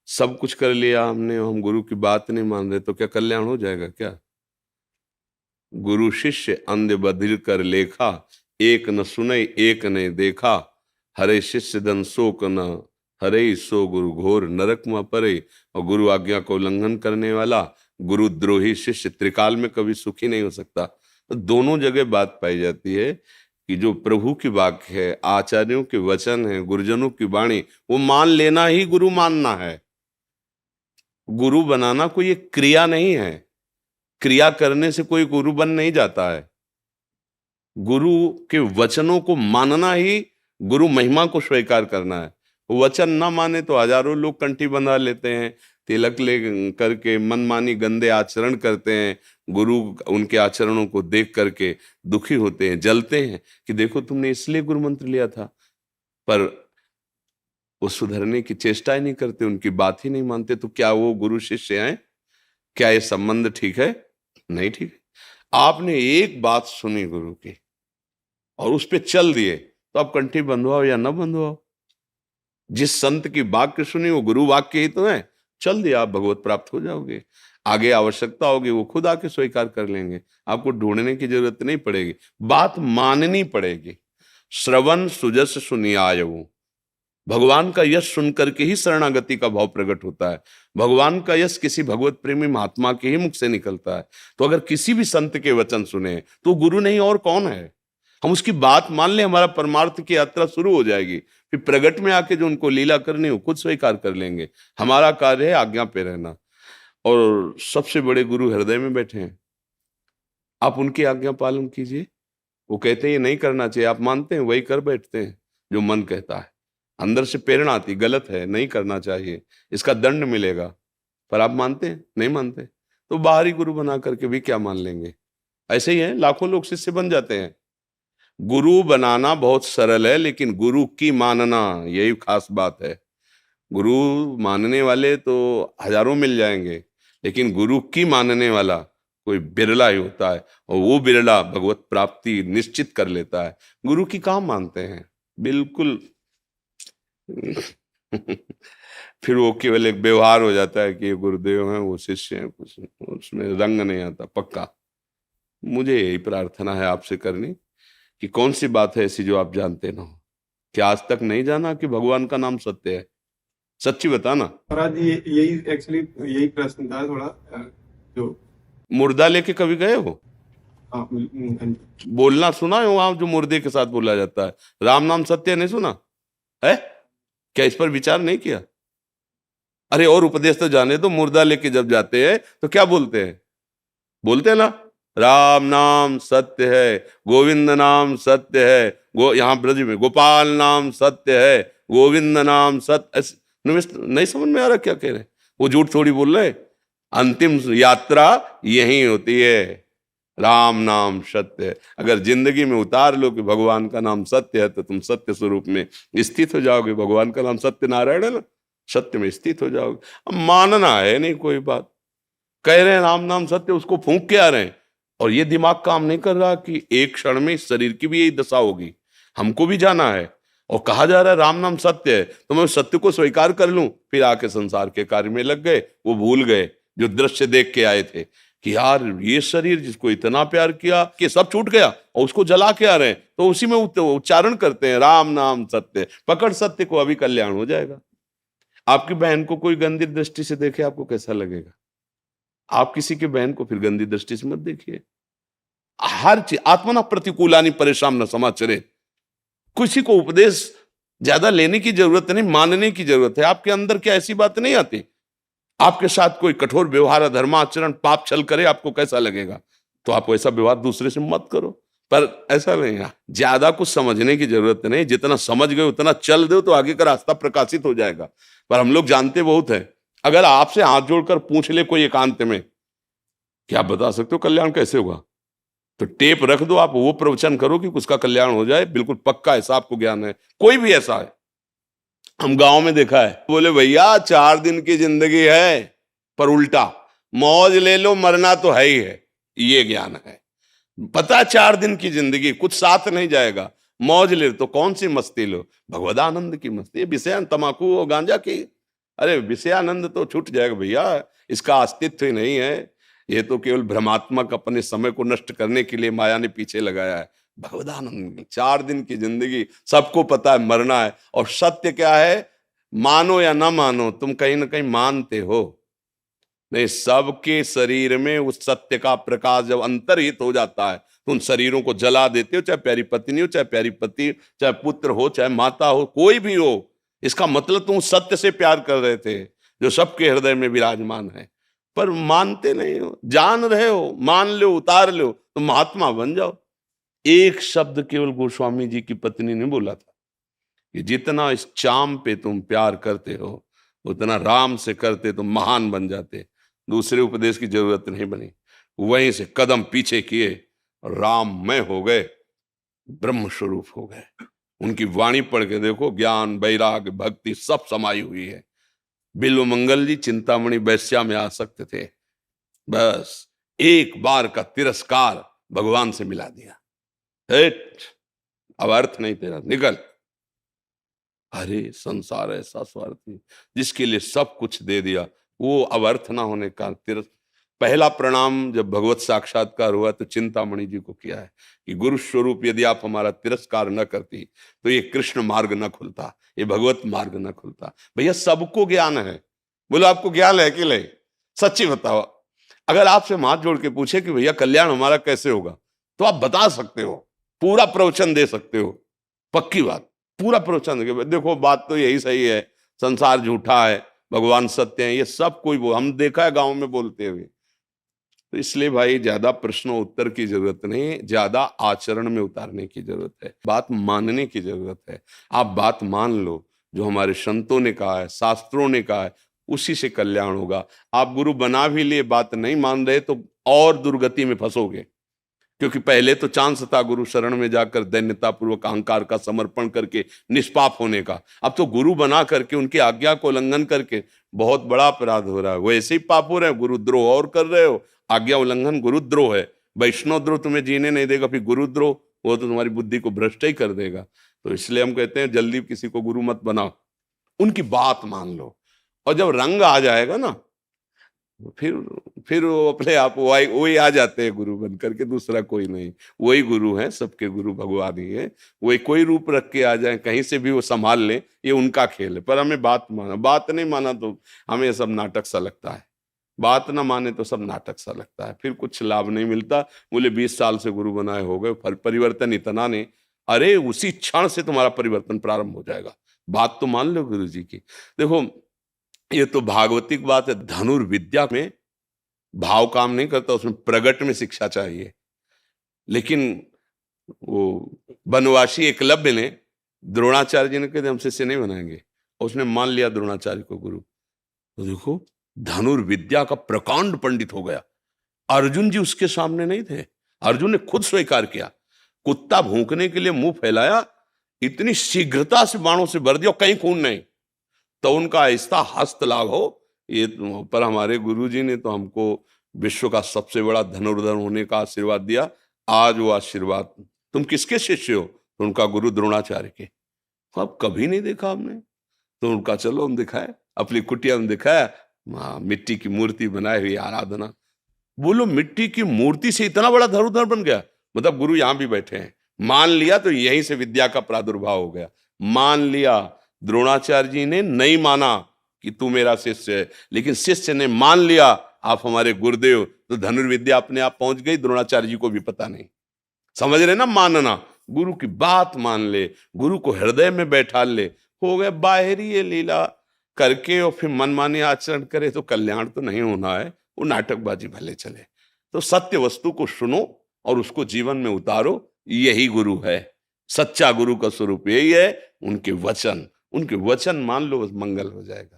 सब कुछ कर लिया हमने, हम गुरु की बात नहीं मान रहे तो क्या कल्याण हो जाएगा क्या? गुरु शिष्य अंध बधिर कर लेखा, एक न सुनई एक ने देखा, हरे शिष्य धन शोक न हरे, सो गुरु घोर नरक में परे। और गुरु आज्ञा को उल्लंघन करने वाला गुरु द्रोही शिष्य त्रिकाल में कभी सुखी नहीं हो सकता। तो दोनों जगह बात पाई जाती है कि जो प्रभु की वाक्य है, आचार्यों के वचन है, गुरुजनों की वाणी, वो मान लेना ही गुरु मानना है। गुरु बनाना कोई एक क्रिया नहीं है, क्रिया करने से कोई गुरु बन नहीं जाता है। गुरु के वचनों को मानना ही गुरु महिमा को स्वीकार करना है। वचन ना माने तो हजारों लोग कंठी बंधा लेते हैं, तिलक ले करके मनमानी गंदे आचरण करते हैं। गुरु उनके आचरणों को देख करके दुखी होते हैं, जलते हैं कि देखो तुमने इसलिए गुरु मंत्र लिया था, पर वो सुधरने की चेष्टा ही नहीं करते, उनकी बात ही नहीं मानते। तो क्या वो गुरु शिष्य हैं? क्या ये संबंध ठीक है? नहीं ठीक है। आपने एक बात सुनी गुरु की और उस पर चल दिए तो आप कंठी बंधवाओ या न बंधवाओ, जिस संत की वाक्य सुनी वो गुरु वाक्य ही तो है, चल दिया, आप भगवत प्राप्त हो जाओगे। आगे आवश्यकता होगी वो खुद आके स्वीकार कर लेंगे, आपको ढूंढने की जरूरत नहीं पड़ेगी, बात माननी पड़ेगी। श्रवण सुजस सुनियायऊ, भगवान का यश सुन करके ही शरणागति का भाव प्रकट होता है। भगवान का यश किसी भगवत प्रेमी महात्मा के ही मुख से निकलता है। तो अगर किसी भी संत के वचन सुने तो गुरु नहीं और कौन है? हम उसकी बात मान ले, हमारा परमार्थ की यात्रा शुरू हो जाएगी। फिर प्रगट में आके जो उनको लीला करनी हो खुद स्वीकार कर लेंगे। हमारा कार्य है आज्ञा पे रहना, और सबसे बड़े गुरु हृदय में बैठे हैं। आप उनकी आज्ञा पालन कीजिए। वो कहते हैं ये नहीं करना चाहिए, आप मानते हैं, वही कर बैठते हैं जो मन कहता है। अंदर से प्रेरणा आती गलत है, नहीं करना चाहिए, इसका दंड मिलेगा, पर आप मानते हैं? नहीं मानते, तो बाहरी गुरु बना करके भी क्या मान लेंगे। ऐसे ही है, लाखों लोग शिष्य बन जाते हैं। गुरु बनाना बहुत सरल है, लेकिन गुरु की मानना यही खास बात है। गुरु मानने वाले तो हजारों मिल जाएंगे, लेकिन गुरु की मानने वाला कोई बिरला ही होता है, और वो बिरला भगवत प्राप्ति निश्चित कर लेता है। गुरु की कहाँ मानते हैं, बिल्कुल। फिर वो केवल एक व्यवहार हो जाता है कि ये गुरुदेव हैं, वो शिष्य हैं, कुछ उसमें रंग नहीं आता पक्का। मुझे यही प्रार्थना है आपसे करनी कि कौन सी बात है ऐसी जो आप जानते ना हो। क्या आज तक नहीं जाना कि भगवान का नाम सत्य है? सच्ची बताना। महाराज यही एक्चुअली यही प्रश्न था थोड़ा, जो मुर्दा लेके कभी गए हो? हाँ, बोलना सुना है वहां जो मुर्दे के साथ बोला जाता है, राम नाम सत्य, नहीं सुना है? क्या इस पर विचार नहीं किया? अरे और उपदेश तो जाने दो। मुर्दा लेके जब जाते हैं तो क्या बोलते हैं? बोलते हैं ना, राम नाम सत्य है, गोविंद नाम सत्य है, यहाँ ब्रज में गोपाल नाम सत्य है, गोविंद नाम सत्य। नहीं समझ में आ रहा क्या कह रहे हैं? वो झूठ थोड़ी बोल रहे हैं। अंतिम यात्रा यही होती है, राम नाम सत्य। अगर जिंदगी में उतार लो कि भगवान का नाम सत्य है, तो तुम सत्य स्वरूप में स्थित हो जाओगे। भगवान का नाम सत्य नारायण है ना, सत्य में स्थित हो जाओगे। अब मानना है नहीं कोई बात, कह रहे हैं राम नाम सत्य, उसको फूंक के आ रहे हैं, और ये दिमाग काम नहीं कर रहा कि एक क्षण में इस शरीर की भी यही दशा होगी, हमको भी जाना है। और कहा जा रहा है राम नाम सत्य है, तो मैं सत्य को स्वीकार कर लूं, फिर आके संसार के कार्य में लग गए। वो भूल गए जो दृश्य देख के आए थे कि यार ये शरीर जिसको इतना प्यार किया कि सब छूट गया, और उसको जला के आ रहे हैं, तो उसी में उच्चारण करते हैं राम नाम सत्य। पकड़ सत्य को, अभी कल्याण हो जाएगा। आपकी बहन को कोई गंदी दृष्टि से देखे, आपको कैसा लगेगा? आप किसी की बहन को फिर गंदी दृष्टि से मत देखिए। हर चीज आत्मना प्रतिकूलानि परेशान न समाचरे। किसी को उपदेश ज्यादा लेने की जरूरत नहीं, मानने की जरूरत है। आपके अंदर क्या ऐसी बात नहीं आती? आपके साथ कोई कठोर व्यवहार, अधर्माचरण, पाप छल करे, आपको कैसा लगेगा? तो आप ऐसा व्यवहार दूसरे से मत करो। पर ऐसा नहीं है, ज्यादा कुछ समझने की जरूरत नहीं, जितना समझ गए उतना चल दो, तो आगे का रास्ता प्रकाशित हो जाएगा। पर हम लोग जानते बहुत है। अगर आपसे हाथ जोड़कर पूछ ले कोई एकांत में कि आप बता सकते हो कल्याण कैसे होगा, तो टेप रख दो, आप वो प्रवचन करो कि उसका कल्याण हो जाए, बिल्कुल पक्का, ऐसा आपको ज्ञान है। कोई भी ऐसा है, हम गांव में देखा है, बोले भैया 4 दिन की जिंदगी है, पर उल्टा मौज ले लो, मरना तो है ही है। ये ज्ञान है, पता 4 दिन की जिंदगी, कुछ साथ नहीं जाएगा, मौज ले तो कौन सी मस्ती लो? भगवदानंद की मस्ती, विषयान तमाकू और गांजा की। अरे विषयानंद तो छूट जाएगा भैया, इसका अस्तित्व ही नहीं है। ये तो केवल भ्रमात्मक अपने समय को नष्ट करने के लिए माया ने पीछे लगाया है। भगवदानंद 4 दिन की जिंदगी, सबको पता है मरना है। और सत्य क्या है? मानो या ना मानो, तुम कहीं ना कहीं मानते हो नहीं, सबके शरीर में उस सत्य का प्रकाश जब अंतर्हित हो जाता है, तो उन शरीरों को जला देते हो, चाहे प्यारी पत्नी हो, चाहे प्यारी पति, चाहे पुत्र हो, चाहे माता हो, कोई भी हो। इसका मतलब तुम सत्य से प्यार कर रहे थे जो सबके हृदय में विराजमान है, पर मानते नहीं हो। जान रहे हो, मान लो, उतार लो, तो महात्मा बन जाओ। एक शब्द केवल गोस्वामी जी की पत्नी ने बोला था कि जितना इस चाम पे तुम प्यार करते हो, उतना राम से करते तो महान बन जाते। दूसरे उपदेश की जरूरत नहीं बनी। वहीं से कदम पीछे किए, राममय हो गए, ब्रह्म स्वरूप हो गए। उनकी वाणी पढ़ के देखो, ज्ञान, वैराग्य, भक्ति सब समाई हुई है। बिल्व मंगल जी चिंतामणि वैश्या में आसक्त थे, बस एक बार का तिरस्कार भगवान से मिला दिया। हेट, अब अर्थ नहीं तेरा, निकल। अरे संसार ऐसा स्वार्थी, जिसके लिए सब कुछ दे दिया, वो अब अर्थ ना होने का पहला प्रणाम जब भगवत साक्षात्कार हुआ तो चिंतामणि जी को किया है कि गुरु स्वरूप यदि आप हमारा तिरस्कार न करती, तो ये कृष्ण मार्ग न खुलता, ये भगवत मार्ग न खुलता। भैया सबको ज्ञान है, बोलो आपको ज्ञान है कि नहीं? सच्ची बताओ। अगर आपसे हाथ जोड़ के पूछे कि भैया कल्याण हमारा कैसे होगा, तो आप बता सकते हो, पूरा प्रवचन दे सकते हो, पक्की बात, पूरा प्रवचन दे। देखो बात तो यही सही है, संसार झूठा है, भगवान सत्य है, ये सब कोई हम देखा है गांव में बोलते हुए। तो इसलिए भाई ज्यादा प्रश्न उत्तर की जरूरत नहीं, ज्यादा आचरण में उतारने की जरूरत है, बात मानने की जरूरत है। आप बात मान लो, जो हमारे संतों ने कहा है, शास्त्रों ने कहा है, उसी से कल्याण होगा। आप गुरु बना भी लिए, बात नहीं मान रहे तो और दुर्गति में फंसोगे। क्योंकि पहले तो चांस था गुरु शरण में जाकर दैन्यता पूर्वक अहंकार का समर्पण करके निष्पाप होने का। अब तो गुरु बना करके उनकी आज्ञा को उल्लंघन करके बहुत बड़ा अपराध हो रहा है। वो ऐसे ही पाप हो रहे हैं, गुरुद्रोह और कर रहे हो। आज्ञा उल्लंघन गुरुद्रोह है। वैष्णव द्रोह तुम्हें जीने नहीं देगा, फिर गुरुद्रोह वो तो तुम्हारी बुद्धि को भ्रष्ट ही कर देगा। तो इसलिए हम कहते हैं जल्दी किसी को गुरु मत बनाओ, उनकी बात मान लो। और जब रंग आ जाएगा ना, फिर वो अपने आप वही आ जाते हैं गुरु बन करके, दूसरा कोई नहीं। वही गुरु है, सबके गुरु भगवान ही है। वही कोई रूप रख के आ जाए, कहीं से भी वो संभाल ले, ये उनका खेल है। पर हमें बात माना, बात नहीं माना तो हमें सब नाटक सा लगता है। बात ना माने तो सब नाटक सा लगता है, फिर कुछ लाभ नहीं मिलता। बोले 20 साल से गुरु बनाए हो गए, परिवर्तन इतना नहीं। अरे उसी क्षण से तुम्हारा परिवर्तन प्रारंभ हो जाएगा। बात तो मान लो गुरु जी की। देखो ये तो भागवतिक बात है, धनुर्विद्या में भाव काम नहीं करता, उसमें प्रगट में शिक्षा चाहिए। लेकिन वो बनवासी एकलव्य ने द्रोणाचार्य जी ने कहा हम शिष्य नहीं बनाएंगे, और उसने मान लिया द्रोणाचार्य को गुरु। तो देखो धनुर्विद्या का प्रकांड पंडित हो गया। अर्जुन जी उसके सामने नहीं थे। अर्जुन ने खुद स्वीकार किया, कुत्ता भौंकने के लिए मुंह फैलाया, इतनी शीघ्रता से बाणों से भर दिया, कहीं खून नहीं। तो उनका ऐसा हस्त लाभ हो, ये पर हमारे गुरुजी ने तो हमको विश्व का सबसे बड़ा धनुर्धर होने का आशीर्वाद दिया। आज वो आशीर्वाद, तुम किसके शिष्य हो? तो उनका गुरु द्रोणाचार्य के। अब कभी नहीं देखा हमने, तो उनका चलो हम दिखाए, अपनी कुटिया में दिखाया, मिट्टी की मूर्ति बनाई हुई आराधना। बोलो मिट्टी की मूर्ति से इतना बड़ा धनुर्धर बन गया, मतलब गुरु यहां भी बैठे हैं। मान लिया तो यहीं से विद्या का प्रादुर्भाव हो गया। मान लिया, द्रोणाचार्य जी ने नहीं माना कि तू मेरा शिष्य है, लेकिन शिष्य ने मान लिया आप हमारे गुरुदेव, तो धनुर्विद्या अपने आप पहुंच गई। द्रोणाचार्य जी को भी पता नहीं। समझ रहे ना? मानना, गुरु की बात मान ले, गुरु को हृदय में बैठा ले, हो गए। बाहरी ये लीला करके और फिर मनमानी आचरण करे तो कल्याण तो नहीं होना है, वो नाटकबाजी भले चले। तो सत्य वस्तु को सुनो और उसको जीवन में उतारो, यही गुरु है। सच्चा गुरु का स्वरूप यही है, उनके वचन मान लो, बस मंगल हो जाएगा।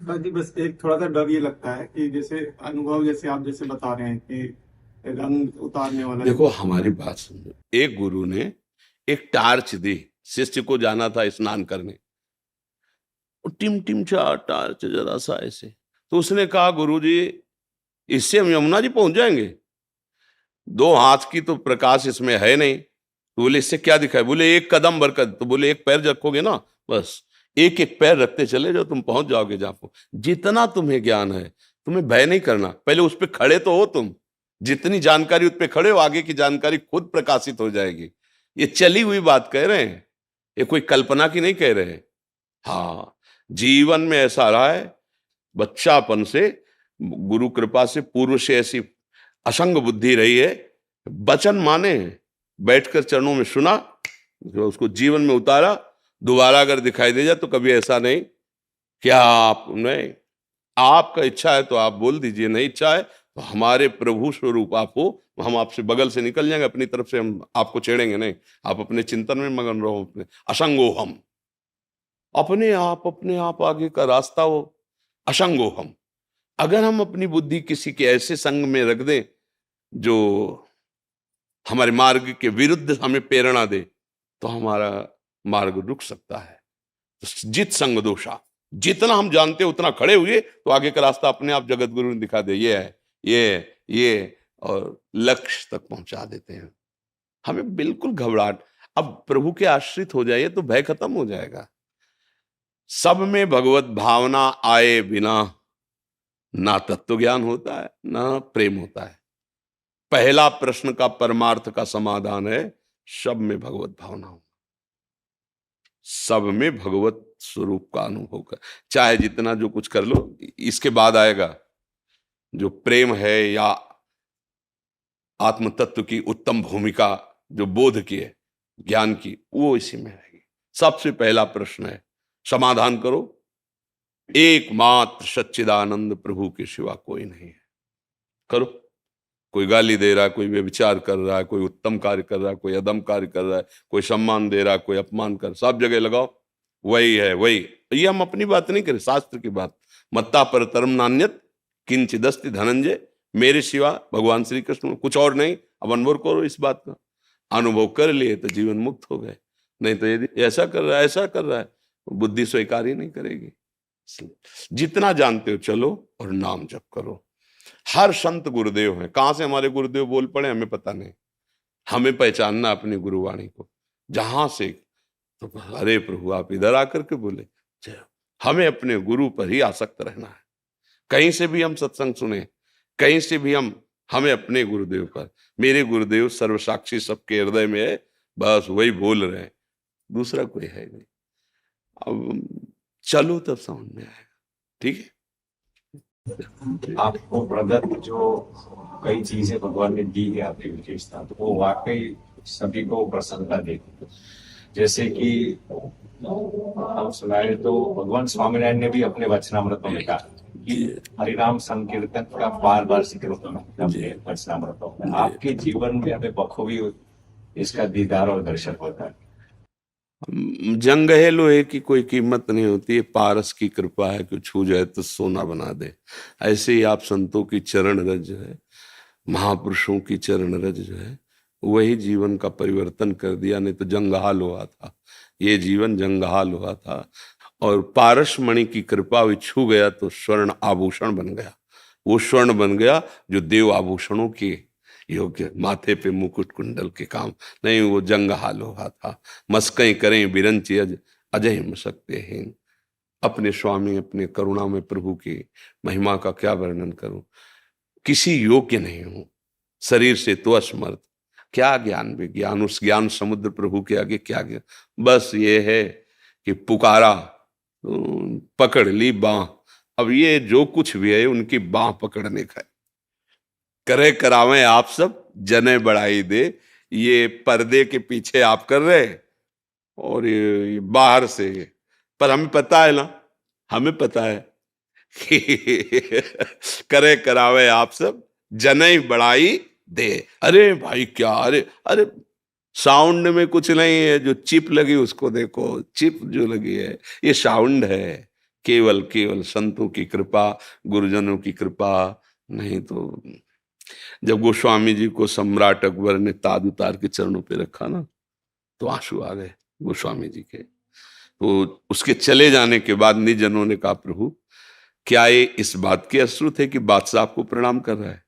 बाकी बस एक थोड़ा सा डर ये लगता है कि जैसे अनुभव, जैसे आप जैसे बता रहे हैं कि रंग उतारने वाला। देखो हमारी बात सुनो, एक गुरु ने एक टार्च दी, शिष्य को जाना था स्नान करने, टिम टिम चा टार्च जरा सा ऐसे, तो उसने कहा गुरुजी इससे हम यमुना जी पहुंच जाएंगे, 2 हाथ की तो प्रकाश इसमें है नहीं। तो बोले इससे क्या दिखाए? बोले 1 कदम बरकत। तो बोले 1 पैर रखोगे ना, बस 1-1 पैर रखते चले जाओ, तुम पहुंच जाओगे जहां। जितना तुम्हें ज्ञान है, तुम्हें भय नहीं करना, पहले उस पर खड़े तो हो तुम। जितनी जानकारी उस पर खड़े हो, आगे की जानकारी खुद प्रकाशित हो जाएगी। ये चली हुई बात कह रहे हैं, ये कोई कल्पना की नहीं कह रहे हैं। हाँ, जीवन में ऐसा रहा है, बच्चापन से गुरु कृपा से पूर्व से ऐसी असंग बुद्धि रही है, वचन माने, बैठकर चरणों में सुना, उसको जीवन में उतारा। दोबारा अगर दिखाई दे जाए तो कभी ऐसा नहीं कि आप नहीं, आपका इच्छा है तो आप बोल दीजिए, नहीं इच्छा है तो हमारे प्रभु स्वरूप आप हो, हम आपसे बगल से निकल जाएंगे, अपनी तरफ से हम आपको छेड़ेंगे नहीं। आप अपने चिंतन में मगन रहो, अपने असंगो हम, अपने आप आगे का रास्ता हो, असंगो हम। अगर हम अपनी बुद्धि किसी के ऐसे संग में रख दें जो हमारे मार्ग के विरुद्ध हमें प्रेरणा दे, तो हमारा मार्ग रुक सकता है। तो जित संग दोषा, जितना हम जानते उतना खड़े हुए तो आगे का रास्ता अपने आप जगत गुरु ने दिखा दे, ये है, ये, और लक्ष्य तक पहुंचा देते हैं। हमें बिल्कुल घबराहट, अब प्रभु के आश्रित हो जाइए तो भय खत्म हो जाएगा। सब में भगवत भावना आए बिना ना तत्व ज्ञान होता है, ना प्रेम होता है। पहला प्रश्न का परमार्थ का समाधान है सब में भगवत भावना हो, सब में भगवत स्वरूप का अनुभव कर, चाहे जितना जो कुछ कर लो। इसके बाद आएगा जो प्रेम है या आत्म तत्व की उत्तम भूमिका जो बोध की है, ज्ञान की, वो इसी में रहेगी। सबसे पहला प्रश्न है, समाधान करो, एकमात्र सच्चिदानंद प्रभु के सिवा कोई नहीं है। करो। कोई गाली दे रहा है, कोई व्यभिचार कर रहा है, कोई उत्तम कार्य कर रहा है, कोई अदम कार्य कर रहा है, कोई सम्मान दे रहा है, कोई अपमान कर, सब जगह लगाओ, वही है वही। ये हम अपनी बात नहीं करें, शास्त्र की बात। मत्ता पर तरम नान्यत किंचिदस्ति धनंजय, मेरे सिवा भगवान श्री कृष्ण कुछ और नहीं। अब अनुभव करो इस बात का, अनुभव कर लिए तो जीवन मुक्त हो गए, नहीं तो यदि ऐसा कर रहा है ऐसा कर रहा है, बुद्धि स्वीकार ही नहीं करेगी। जितना जानते हो चलो और नाम जप करो। हर संत गुरुदेव हैं, कहां से हमारे गुरुदेव बोल पड़े हमें पता नहीं, हमें पहचानना अपनी गुरुवाणी को, जहां से तो अरे प्रभु आप इधर आकर के बोले। हमें अपने गुरु पर ही आसक्त रहना है। कहीं से भी हम सत्संग सुने, कहीं से भी हमें अपने गुरुदेव पर, मेरे गुरुदेव सर्वसाक्षी सबके हृदय में है, बस वही बोल रहे हैं, दूसरा कोई है नहीं। अब चलो तब समझ में आएगा। ठीक है। आपको प्रदत्त जो कई चीजें भगवान ने दी है आपकी विशेषता, तो वो वाकई सभी को प्रसन्नता देती। जैसे कि हम सुनाए तो भगवान स्वामीनारायण ने भी अपने वचनामृतों में कहा कि हरिनाम संकीर्तन का बार बार जिक्र होना अपने वचनामृतों में। आपके जीवन में हमें बखूबी इसका दीदार और दर्शन होता है। जंग है लोहे की कोई कीमत नहीं होती है, पारस की कृपा है कि छू जाए तो सोना बना दे। ऐसे ही आप संतों की चरण रज जो है, महापुरुषों की चरण रज जो है, वही जीवन का परिवर्तन कर दिया। नहीं तो जंगहाल हुआ था, ये जीवन जंगहाल हुआ था। और पारस मणि की कृपा हुई, छू गया तो स्वर्ण आभूषण बन गया। वो स्वर्ण बन गया जो देव आभूषणों के योग्य, माथे पे मुकुट कुंडल के काम नहीं, वो जंगहाल हुआ था। मस्कई करें बिरंची अजय मसकते हैं। अपने स्वामी, अपने करुणा में प्रभु की महिमा का क्या वर्णन करूं। किसी योग्य नहीं हूं, शरीर से तो असमर्थ, क्या ज्ञान विज्ञान, उस ज्ञान समुद्र प्रभु के आगे क्या ज्ञान। बस ये है कि पुकारा, पकड़ ली बाह। अब ये जो कुछ भी है उनकी बाह पकड़ने का है। करे करावें आप सब, जने बढ़ाई दे। ये पर्दे के पीछे आप कर रहे, और ये बाहर से पर हमें पता है ना, हमें पता है कि करे करावे आप सब, जने बढ़ाई दे। अरे भाई क्या, अरे अरे साउंड में कुछ नहीं है, जो चिप लगी उसको देखो, चिप जो लगी है ये साउंड है। केवल केवल संतों की कृपा, गुरुजनों की कृपा। नहीं तो जब गोस्वामी जी को सम्राट अकबर ने ताज उतार के चरणों पे रखा ना, तो आंसू आ गए गोस्वामी जी के। तो उसके चले जाने के बाद निज जनों ने कहा, प्रभु क्या ये इस बात के अश्रु थे कि बादशाह आपको प्रणाम कर रहा है?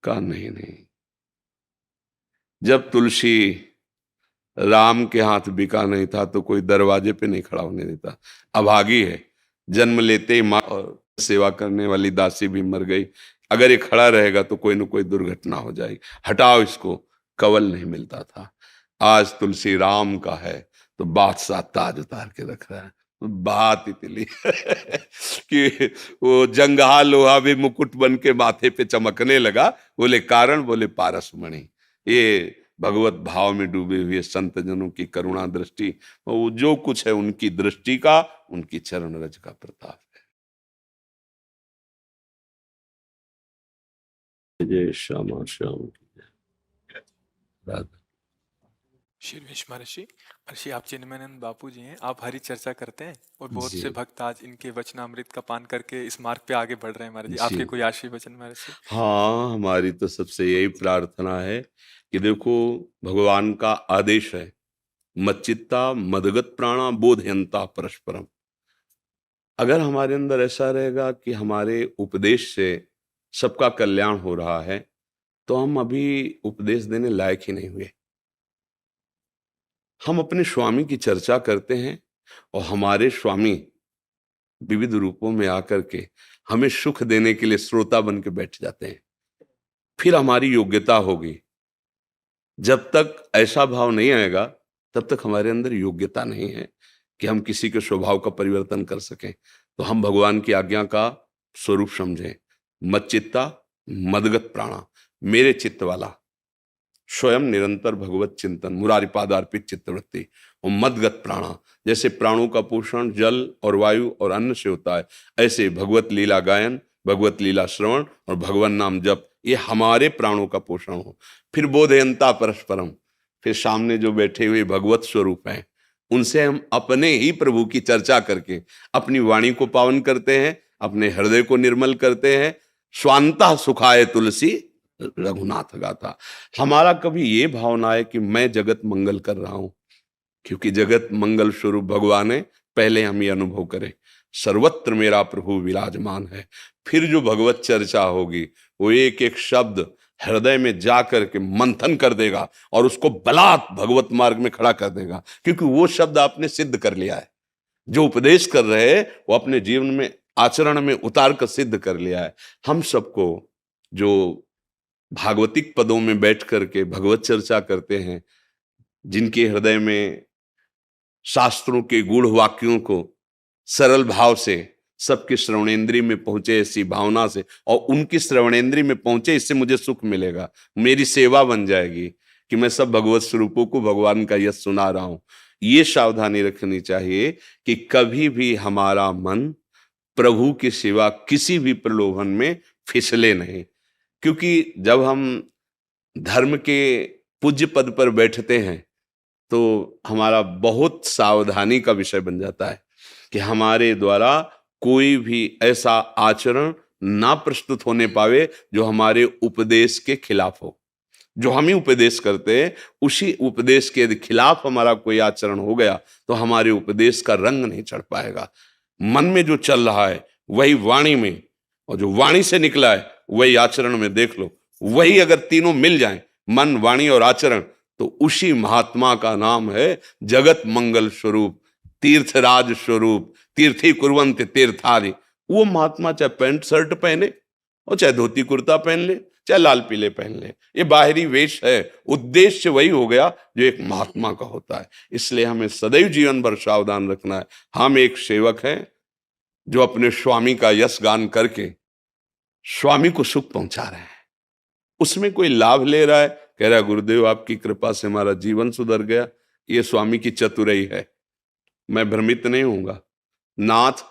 कहा नहीं नहीं, जब तुलसी राम के हाथ बिका नहीं था तो कोई दरवाजे पे नहीं खड़ा होने देता। अभागी है, जन्म लेते ही माँ और सेवा करने वाली दासी भी मर गई। अगर ये खड़ा रहेगा तो कोई न कोई दुर्घटना हो जाएगी, हटाओ इसको। कवल नहीं मिलता था। आज तुलसी राम का है तो बादशाह ताज उतार के रख रहा है। बात इतनी कि वो जंगहा लोहा भी मुकुट बन के माथे पे चमकने लगा। बोले कारण, बोले पारस मणि। ये भगवत भाव में डूबे हुए संत जनों की करुणा दृष्टि, वो जो कुछ है उनकी दृष्टि का, उनकी चरण रज का प्रताप है। जय श्यामा श्याम की जय। राधा। शीर्वेश महर्षि, महर्षि आप चिन्मयानंद बापू जी हैं, आप हरि चर्चा करते हैं और बहुत जी से भक्त आज इनके वचनामृत का पान करके इस मार्ग पे आगे बढ़ रहे हैं। महर्षि जी। आपके कोई आशीर्वचन वचन महर्षि? हाँ, हमारी तो सबसे यही प्रार्थना है कि देखो, भगवान का आदेश है, मच्चित्ता मदगत प्राणा बोधयंता परस्परम। अगर हमारे अंदर ऐसा रहेगा कि हमारे उपदेश से सबका कल्याण हो रहा है, तो हम अभी उपदेश देने लायक ही नहीं हुए। हम अपने स्वामी की चर्चा करते हैं और हमारे स्वामी विविध रूपों में आकर के हमें सुख देने के लिए श्रोता बन के बैठ जाते हैं। फिर हमारी योग्यता होगी। जब तक ऐसा भाव नहीं आएगा, तब तक हमारे अंदर योग्यता नहीं है कि हम किसी के स्वभाव का परिवर्तन कर सकें। तो हम भगवान की आज्ञा का स्वरूप समझें। मच्चित्ता मदगत प्राणा, मेरे चित्त वाला, स्वयं निरंतर भगवत चिंतन, मुरारी पादार्पित चित्तवृत्ति। और मदगत प्राणा, जैसे प्राणों का पोषण जल और वायु और अन्न से होता है, ऐसे भगवत लीला गायन, भगवत लीला श्रवण और भगवान नाम जप, ये हमारे प्राणों का पोषण हो। फिर बोधयंता परस्परम, फिर सामने जो बैठे हुए भगवत स्वरूप हैं, उनसे हम अपने ही प्रभु की चर्चा करके अपनी वाणी को पावन करते हैं, अपने हृदय को निर्मल करते हैं। स्वांता सुखाय तुलसी रघुनाथ गाथा। हमारा कभी ये भावना है कि मैं जगत मंगल कर रहा हूं, क्योंकि जगत मंगल स्वरूप भगवान है। पहले हम ये अनुभव करें, सर्वत्र मेरा प्रभु विराजमान है। फिर जो भगवत चर्चा होगी, वो एक एक शब्द हृदय में जा करके मंथन कर देगा और उसको बलात् भगवत मार्ग में खड़ा कर देगा, क्योंकि वो शब्द आपने सिद्ध कर लिया है। जो उपदेश कर रहे हैं वो अपने जीवन में आचरण में उतार कर सिद्ध कर लिया है। हम सबको जो भागवतिक पदों में बैठ करके भगवत चर्चा करते हैं, जिनके हृदय में शास्त्रों के गूढ़ वाक्यों को सरल भाव से सबके श्रवणेंद्रिय में पहुंचे, ऐसी भावना से, और उनकी श्रवणेंद्रिय में पहुंचे, इससे मुझे सुख मिलेगा, मेरी सेवा बन जाएगी कि मैं सब भगवत स्वरूपों को भगवान का यश सुना रहा हूं। ये सावधानी रखनी चाहिए कि कभी भी हमारा मन प्रभु की सेवा किसी भी प्रलोभन में फिसले नहीं। क्योंकि जब हम धर्म के पूज्य पद पर बैठते हैं तो हमारा बहुत सावधानी का विषय बन जाता है कि हमारे द्वारा कोई भी ऐसा आचरण ना प्रस्तुत होने पावे जो हमारे उपदेश के खिलाफ हो। जो हम ही उपदेश करते हैं, उसी उपदेश के यदि खिलाफ हमारा कोई आचरण हो गया तो हमारे उपदेश का रंग नहीं चढ़ पाएगा। मन में जो चल रहा है वही वाणी में, और जो वाणी से निकला है वही आचरण में देख लो। वही अगर तीनों मिल जाएं, मन, वाणी और आचरण, तो उसी महात्मा का नाम है जगत मंगल स्वरूप, तीर्थराज स्वरूप, तीर्थी कुर्वन्त तीर्थादि। वो महात्मा चाहे पैंट शर्ट पहने और चाहे धोती कुर्ता पहन ले, चाहे लाल पीले पहन ले, ये बाहरी वेश है, उद्देश्य वही हो गया जो एक महात्मा का होता है। इसलिए हमें सदैव जीवन भर सावधान रखना है। हम एक सेवक हैं जो अपने स्वामी का यश गान करके स्वामी को सुख पहुंचा रहे हैं। उसमें कोई लाभ ले रहा है, कह रहा है गुरुदेव आपकी कृपा से हमारा जीवन सुधर गया, ये स्वामी की चतुराई है। मैं भ्रमित नहीं होऊंगा। नाथ,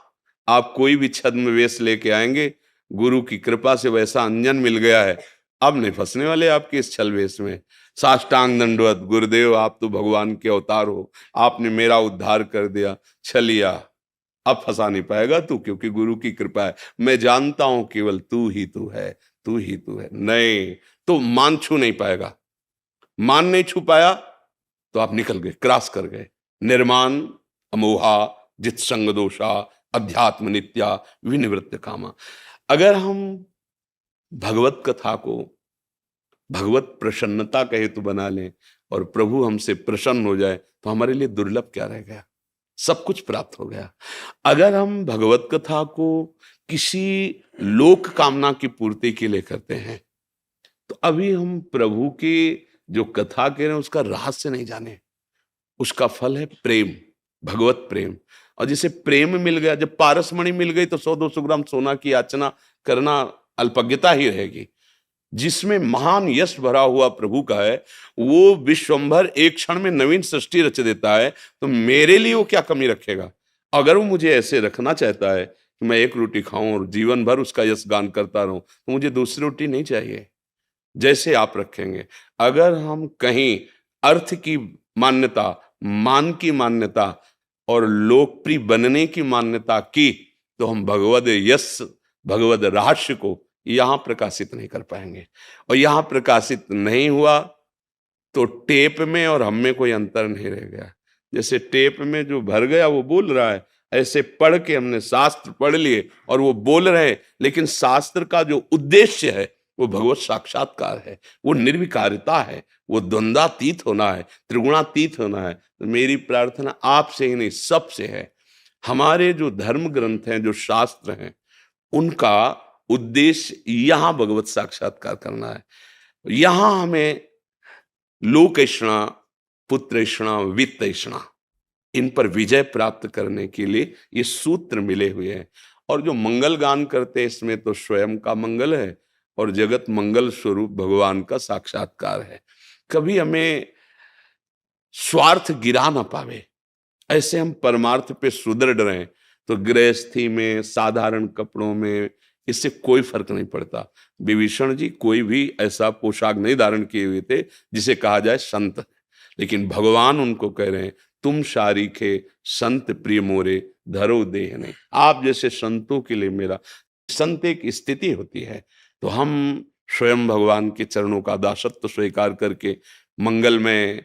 आप कोई भी छद्म वेश लेके आएंगे, गुरु की कृपा से वैसा अंजन मिल गया है, अब नहीं फंसने वाले आपके इस छल वेश में। साष्टांग दंडवत, गुरुदेव आप तो भगवान के अवतार हो, आपने मेरा उद्धार कर दिया, छलिया अब फंसा नहीं पाएगा तू, क्योंकि गुरु की कृपा है। मैं जानता हूं केवल तू ही तू है, तू ही तू है। नहीं तो मान छू नहीं पाएगा। मान नहीं छू पाया तो आप निकल गए, क्रॉस कर गए। निर्माण अमोहा जित संग दोषा अध्यात्म नित्या विनिवृत्त कामा। अगर हम भगवत कथा को भगवत प्रसन्नता का हेतु बना लें और प्रभु हमसे प्रसन्न हो जाए तो हमारे लिए दुर्लभ क्या रह गया? सब कुछ प्राप्त हो गया। अगर हम भगवत कथा को किसी लोक कामना की पूर्ति के लिए करते हैं तो अभी हम प्रभु की जो कथा कह रहे हैं उसका रहस्य नहीं जाने। उसका फल है प्रेम, भगवत प्रेम। और जिसे प्रेम मिल गया, जब पारसमणि मिल गई तो 100-200 ग्राम सोना की याचना करना अल्पज्ञता ही रहेगी। जिसमें महान यश भरा हुआ प्रभु का है, वो विश्वंभर एक क्षण में नवीन सृष्टि रच देता है, तो मेरे लिए वो क्या कमी रखेगा? अगर वो मुझे ऐसे रखना चाहता है कि मैं एक रोटी खाऊं और जीवन भर उसका यश गान करता रहूं, तो मुझे दूसरी रोटी नहीं चाहिए। जैसे आप रखेंगे। अगर हम कहीं अर्थ की मान्यता, मान की मान्यता और लोकप्रिय बनने की मान्यता की, तो हम भगवद यश, भगवद रहस्य को यहां प्रकाशित नहीं कर पाएंगे। और यहां प्रकाशित नहीं हुआ तो टेप में और हम में कोई अंतर नहीं रह गया। जैसे टेप में जो भर गया वो बोल रहा है, ऐसे पढ़ के हमने शास्त्र पढ़ लिए और वो बोल रहे हैं, लेकिन शास्त्र का जो उद्देश्य है वो भगवत साक्षात्कार है, वो निर्विकारिता है, वो द्वंद्वातीत होना है, त्रिगुणातीत होना है। तो मेरी प्रार्थना आपसे ही नहीं सबसे है। हमारे जो धर्म ग्रंथ हैं, जो शास्त्र हैं, उनका उद्देश्य यहां भगवत साक्षात्कार करना है। यहां हमें लोकेषणा, पुत्रेषणा, वित्तेषणा, इन पर विजय प्राप्त करने के लिए ये सूत्र मिले हुए हैं। और जो मंगल गान करते हैं इसमें तो स्वयं का मंगल है और जगत मंगल स्वरूप भगवान का साक्षात्कार है। कभी हमें स्वार्थ गिरा ना पावे, ऐसे हम परमार्थ पे सुदृढ़ रहें। तो गृहस्थी में, साधारण कपड़ों में, इससे कोई फर्क नहीं पड़ता। विभीषण जी कोई भी ऐसा पोशाक नहीं धारण किए हुए थे जिसे कहा जाए संत, लेकिन भगवान उनको कह रहे हैं तुम शारीखे संत प्रिय मोरे धरो देह ने। आप जैसे संतों के लिए मेरा, संत एक स्थिति होती है। तो हम स्वयं भगवान के चरणों का दासत्व स्वीकार करके मंगल में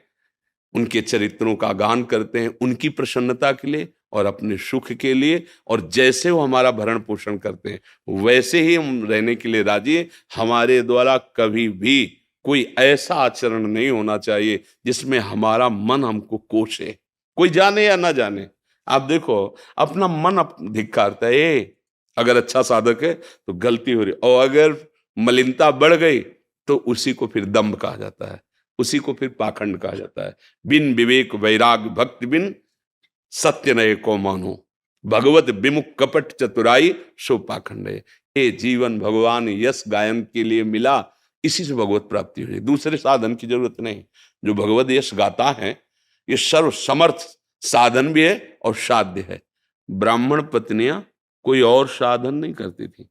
उनके चरित्रों का गान करते हैं, उनकी प्रसन्नता के लिए और अपने सुख के लिए। और जैसे वो हमारा भरण पोषण करते हैं वैसे ही हम रहने के लिए राजी हैं। हमारे द्वारा कभी भी कोई ऐसा आचरण नहीं होना चाहिए जिसमें हमारा मन हमको कोसे, कोई जाने या ना जाने। आप देखो अपना मन धिक्कारता है। अगर अच्छा साधक है तो गलती हो रही, और अगर मलिनता बढ़ गई तो उसी को फिर दंभ कहा जाता है, उसी को फिर पाखंड कहा जाता है। बिन विवेक वैराग भक्ति बिन सत्य नये को मानो, भगवत विमुख कपट चतुराई सो पाखंड है। ये जीवन भगवान यश गायन के लिए मिला, इसी से भगवत प्राप्ति हुई, दूसरे साधन की जरूरत नहीं। जो भगवत यश गाता है ये सर्व समर्थ साधन भी है और साध्य है। ब्राह्मण पत्नियां कोई और साधन नहीं करती थी,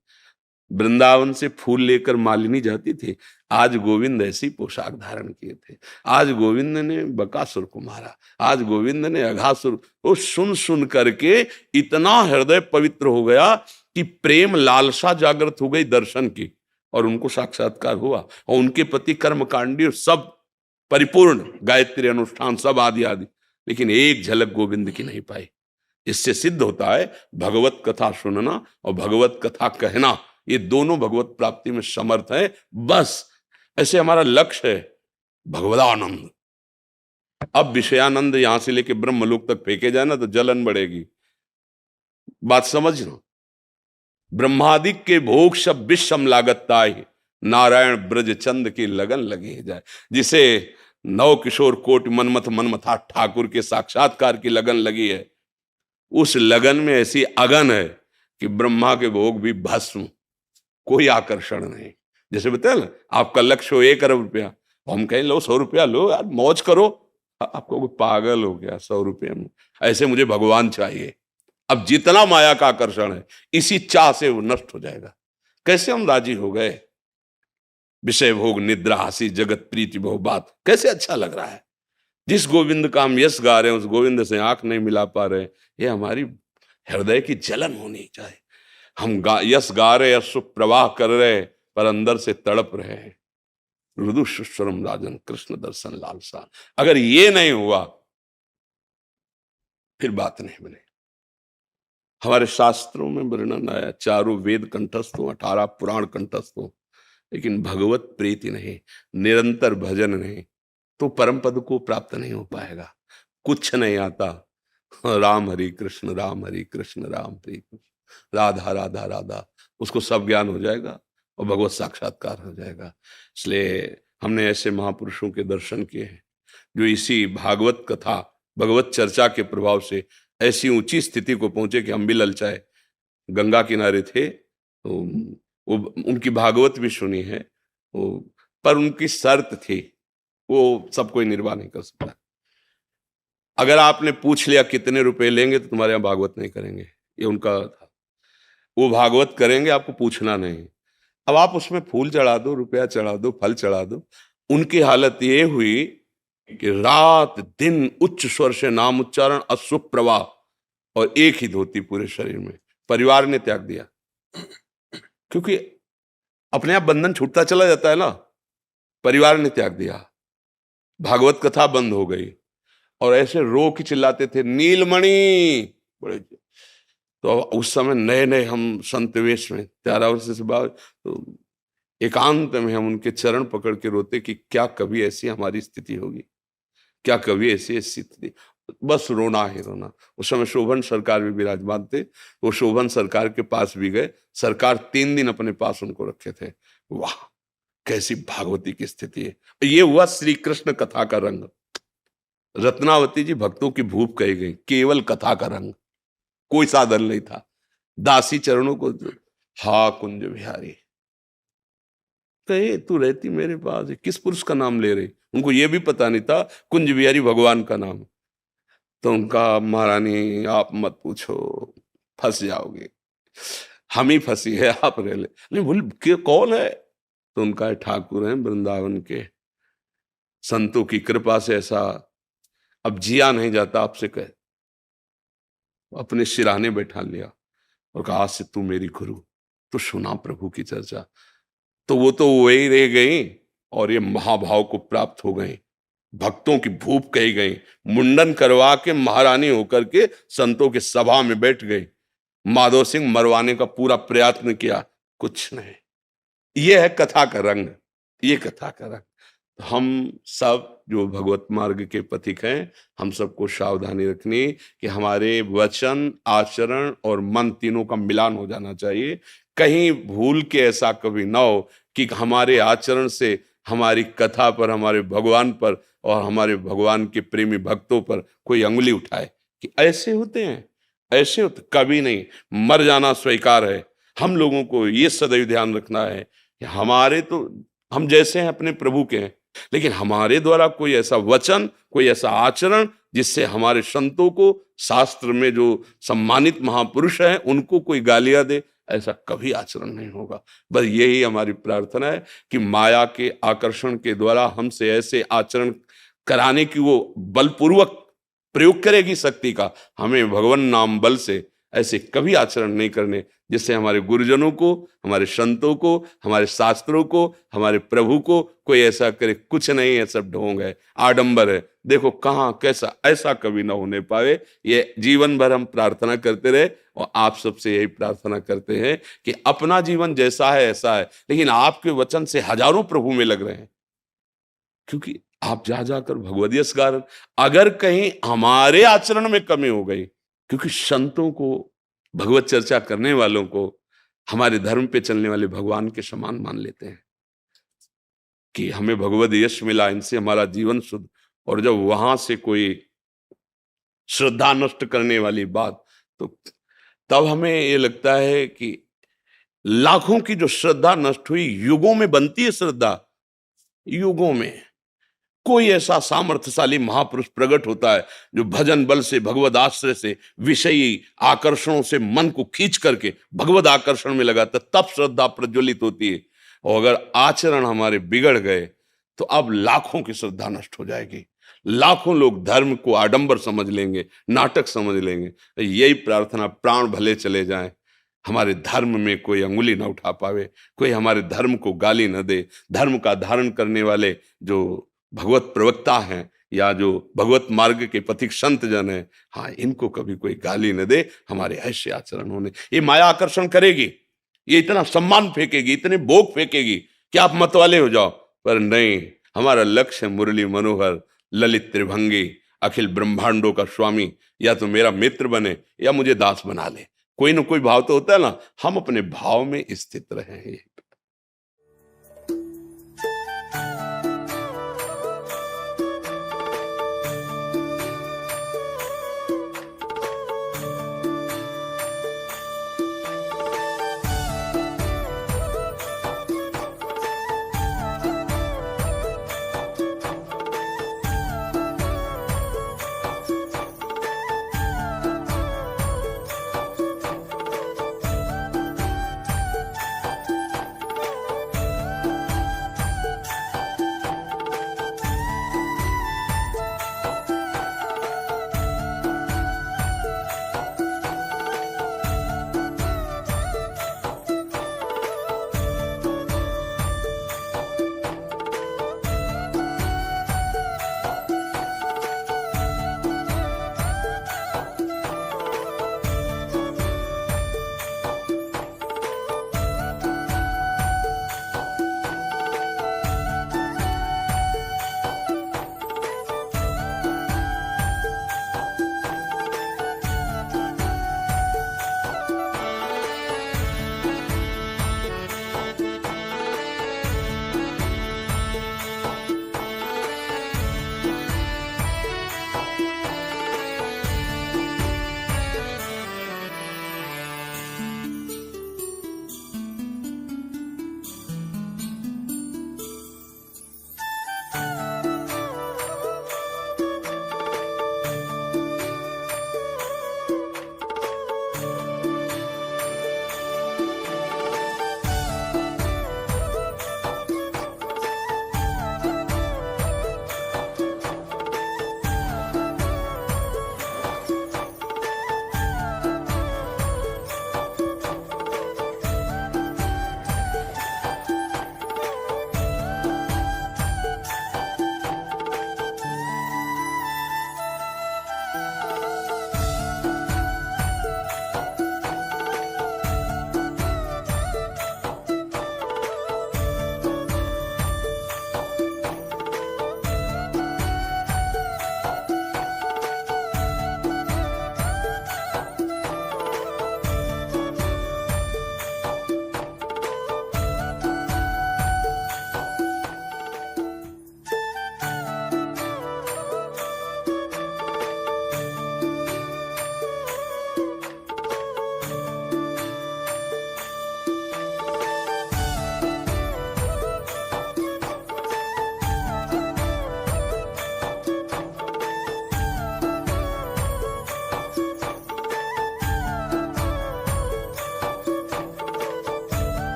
वृंदावन से फूल लेकर मालिनी जाती थी, आज गोविंद ऐसी पोशाक धारण किए थे। आज गोविंद ने बकासुर को मारा, आज गोविंद ने अघासुर को सुन सुन करके इतना हृदय पवित्र हो गया कि प्रेम लालसा जागृत हो गई दर्शन की, और उनको साक्षात्कार हुआ। और उनके पति कर्मकांडी सब परिपूर्ण, गायत्री अनुष्ठान सब आदि आदि, लेकिन एक झलक गोविंद की नहीं पाई। इससे सिद्ध होता है भगवत कथा सुनना और भगवत कथा कहना, ये दोनों भगवत प्राप्ति में समर्थ है। बस ऐसे हमारा लक्ष्य है भगवदानंद। अब विषयानंद यहां से लेके ब्रह्मलोक तक फेंके जाए ना तो जलन बढ़ेगी। बात समझना, ब्रह्मादिक के भोग सब विषम लागताई, नारायण ब्रज चंद की लगन लगी जाए। जिसे नव किशोर कोट मनमथ मनमथा ठाकुर के साक्षात्कार की लगन लगी है, उस लगन में ऐसी अगन है कि ब्रह्मा के भोग भी भस्म, कोई आकर्षण नहीं। जैसे बताया ना, आपका लक्ष्य हो 1 अरब रुपया, हम कहें लो 100 रुपया लो यार, मौज करो। आपको कोई पागल हो गया 100 रुपये में? ऐसे मुझे भगवान चाहिए। अब जितना माया का आकर्षण है, इसी चाह से वो नष्ट हो जाएगा। कैसे हम राजी हो गए? विषय भोग निद्रा हंसी जगत प्रीति बहु बात, कैसे अच्छा लग रहा है। जिस गोविंद का हम यश गा रहे हैं, उस गोविंद से आंख नहीं मिला पा रहे, ये हमारी हृदय की जलन होनी चाहिए। हम यश गा रहे, यश प्रवाह कर रहे, पर अंदर से तड़प रहे हैं। रुदु सुस्वरम राजन कृष्ण दर्शन लालसा, अगर ये नहीं हुआ फिर बात नहीं बने। हमारे शास्त्रों में वर्णन आया, 4 वेद कंठस्थ हो, 18 पुराण कंठस्थ हो, लेकिन भगवत प्रीति नहीं, निरंतर भजन नहीं, तो परम पद को प्राप्त नहीं हो पाएगा। कुछ नहीं आता, राम हरि कृष्ण राम हरि कृष्ण राम हरि कृष्ण राधा राधा राधा, उसको सब ज्ञान हो जाएगा और भगवत साक्षात्कार हो जाएगा। इसलिए हमने ऐसे महापुरुषों के दर्शन किए हैं जो इसी भागवत कथा भगवत चर्चा के प्रभाव से ऐसी ऊंची स्थिति को पहुंचे कि हम भी ललचाए। गंगा किनारे थे तो वो उनकी भागवत भी सुनी है, पर उनकी शर्त थी, वो सब कोई निर्वाह नहीं कर सकता। अगर आपने पूछ लिया कितने रुपए लेंगे तो तुम्हारे यहाँ भागवत नहीं करेंगे, ये उनका था। वो भागवत करेंगे, आपको पूछना नहीं। अब आप उसमें फूल चढ़ा दो, रुपया चढ़ा दो, फल चढ़ा दो। उनकी हालत ये हुई कि रात दिन उच्च स्वर से नाम उच्चारण, अशुभ प्रवाह, और एक ही धोती पूरे शरीर में। परिवार ने त्याग दिया, क्योंकि अपने आप बंधन छूटता चला जाता है ना। परिवार ने त्याग दिया, भागवत कथा बंद हो गई, और ऐसे रो के चिल्लाते थे नीलमणि बड़े। तो उस समय नए नए हम संत वेश में 13 वर्ष से बाद, तो एकांत में हम उनके चरण पकड़ के रोते कि क्या कभी ऐसी हमारी स्थिति होगी, क्या कभी ऐसी स्थिति। बस रोना ही रोना। उस समय शोभन सरकार भी विराजमान थे, वो शोभन सरकार के पास भी गए। सरकार 3 दिन अपने पास उनको रखे थे। वाह, कैसी भागवती की स्थिति है। ये हुआ श्री कृष्ण कथा का रंग। रत्नावती जी भक्तों की भूप कही गई, केवल कथा का रंग, कोई साधन नहीं था। दासी चरणों को हा कुंज बिहारी कहे, तू रहती मेरे पास, किस पुरुष का नाम ले रही। उनको ये भी पता नहीं था कुंज बिहारी भगवान का नाम। तो उनका, महारानी आप मत पूछो, फंस जाओगे, हम ही फंसी है, आप रह ले। नहीं बोल के कौन है? तो उनका ठाकुर है वृंदावन के, संतों की कृपा से ऐसा अब जिया नहीं जाता आपसे कहे। अपने सिराने बैठा लिया और कहा, आज से तू मेरी गुरु, तो सुना प्रभु की चर्चा। तो वो तो वही रह गई और ये महाभाव को प्राप्त हो गई, भक्तों की भूप कही गई। मुंडन करवा के महारानी होकर के संतों के सभा में बैठ गई। माधव सिंह मरवाने का पूरा प्रयत्न किया, कुछ नहीं। ये है कथा का रंग, ये कथा का रंग। हम सब जो भगवत मार्ग के पथिक हैं, हम सबको सावधानी रखनी कि हमारे वचन, आचरण और मन तीनों का मिलान हो जाना चाहिए। कहीं भूल के ऐसा कभी ना हो कि हमारे आचरण से हमारी कथा पर, हमारे भगवान पर और हमारे भगवान के प्रेमी भक्तों पर कोई अंगुली उठाए कि ऐसे होते हैं, ऐसे होते। कभी नहीं, मर जाना स्वीकार है। हम लोगों को ये सदैव ध्यान रखना है कि हमारे तो हम जैसे हैं अपने प्रभु के हैं, लेकिन हमारे द्वारा कोई ऐसा वचन, कोई ऐसा आचरण जिससे हमारे संतों को, शास्त्र में जो सम्मानित महापुरुष हैं, उनको कोई गालियां दे, ऐसा कभी आचरण नहीं होगा। बस यही हमारी प्रार्थना है कि माया के आकर्षण के द्वारा हमसे ऐसे आचरण कराने की वो बलपूर्वक प्रयोग करेगी शक्ति का, हमें भगवान नाम बल से ऐसे कभी आचरण नहीं करने, जिससे हमारे गुरुजनों को, हमारे संतों को, हमारे शास्त्रों को, हमारे प्रभु को कोई ऐसा करे। कुछ नहीं है, सब ढोंग है, आडंबर है। देखो कहाँ कैसा, ऐसा कभी ना होने पावे। ये जीवन भर हम प्रार्थना करते रहे और आप सबसे यही प्रार्थना करते हैं कि अपना जीवन जैसा है ऐसा है, लेकिन आपके वचन से हजारों प्रभु में लग रहे हैं, क्योंकि आप जा जाकर भगवद यश गा रहे। अगर कहीं हमारे आचरण में कमी हो गई, क्योंकि संतों को, भगवत चर्चा करने वालों को हमारे धर्म पे चलने वाले भगवान के समान मान लेते हैं कि हमें भगवद यश मिला, इनसे हमारा जीवन शुद्ध। और जब वहां से कोई श्रद्धा नष्ट करने वाली बात, तो तब हमें ये लगता है कि लाखों की जो श्रद्धा नष्ट हुई, युगों में बनती है श्रद्धा, युगों में कोई ऐसा सामर्थ्यशाली महापुरुष प्रकट होता है जो भजन बल से, भगवद आश्रय से, विषयी आकर्षणों से मन को खींच करके भगवद आकर्षण में लगाता, तब श्रद्धा प्रज्वलित होती है। और अगर आचरण हमारे बिगड़ गए तो अब लाखों की श्रद्धा नष्ट हो जाएगी। लाखों लोग धर्म को आडंबर समझ लेंगे, नाटक समझ लेंगे। यही प्रार्थना, प्राण भले चले जाएं, हमारे धर्म में कोई अंगुली ना उठा पावे, कोई हमारे धर्म को गाली न दे। धर्म का धारण करने वाले जो भगवत प्रवक्ता हैं या जो भगवत मार्ग के पथिक संत जन हैं, हाँ, इनको कभी कोई गाली न दे। हमारे ऐसे आचरण होने, ये माया आकर्षण करेगी, ये इतना सम्मान फेंकेगी, इतने भोग फेंकेगी कि आप मतवाले हो जाओ, पर नहीं, हमारा लक्ष्य मुरली मनोहर, ललित त्रिभंगी, अखिल ब्रह्मांडों का स्वामी, या तो मेरा मित्र बने या मुझे दास बना ले। कोई ना कोई भाव तो होता है ना, हम अपने भाव में स्थित रहे।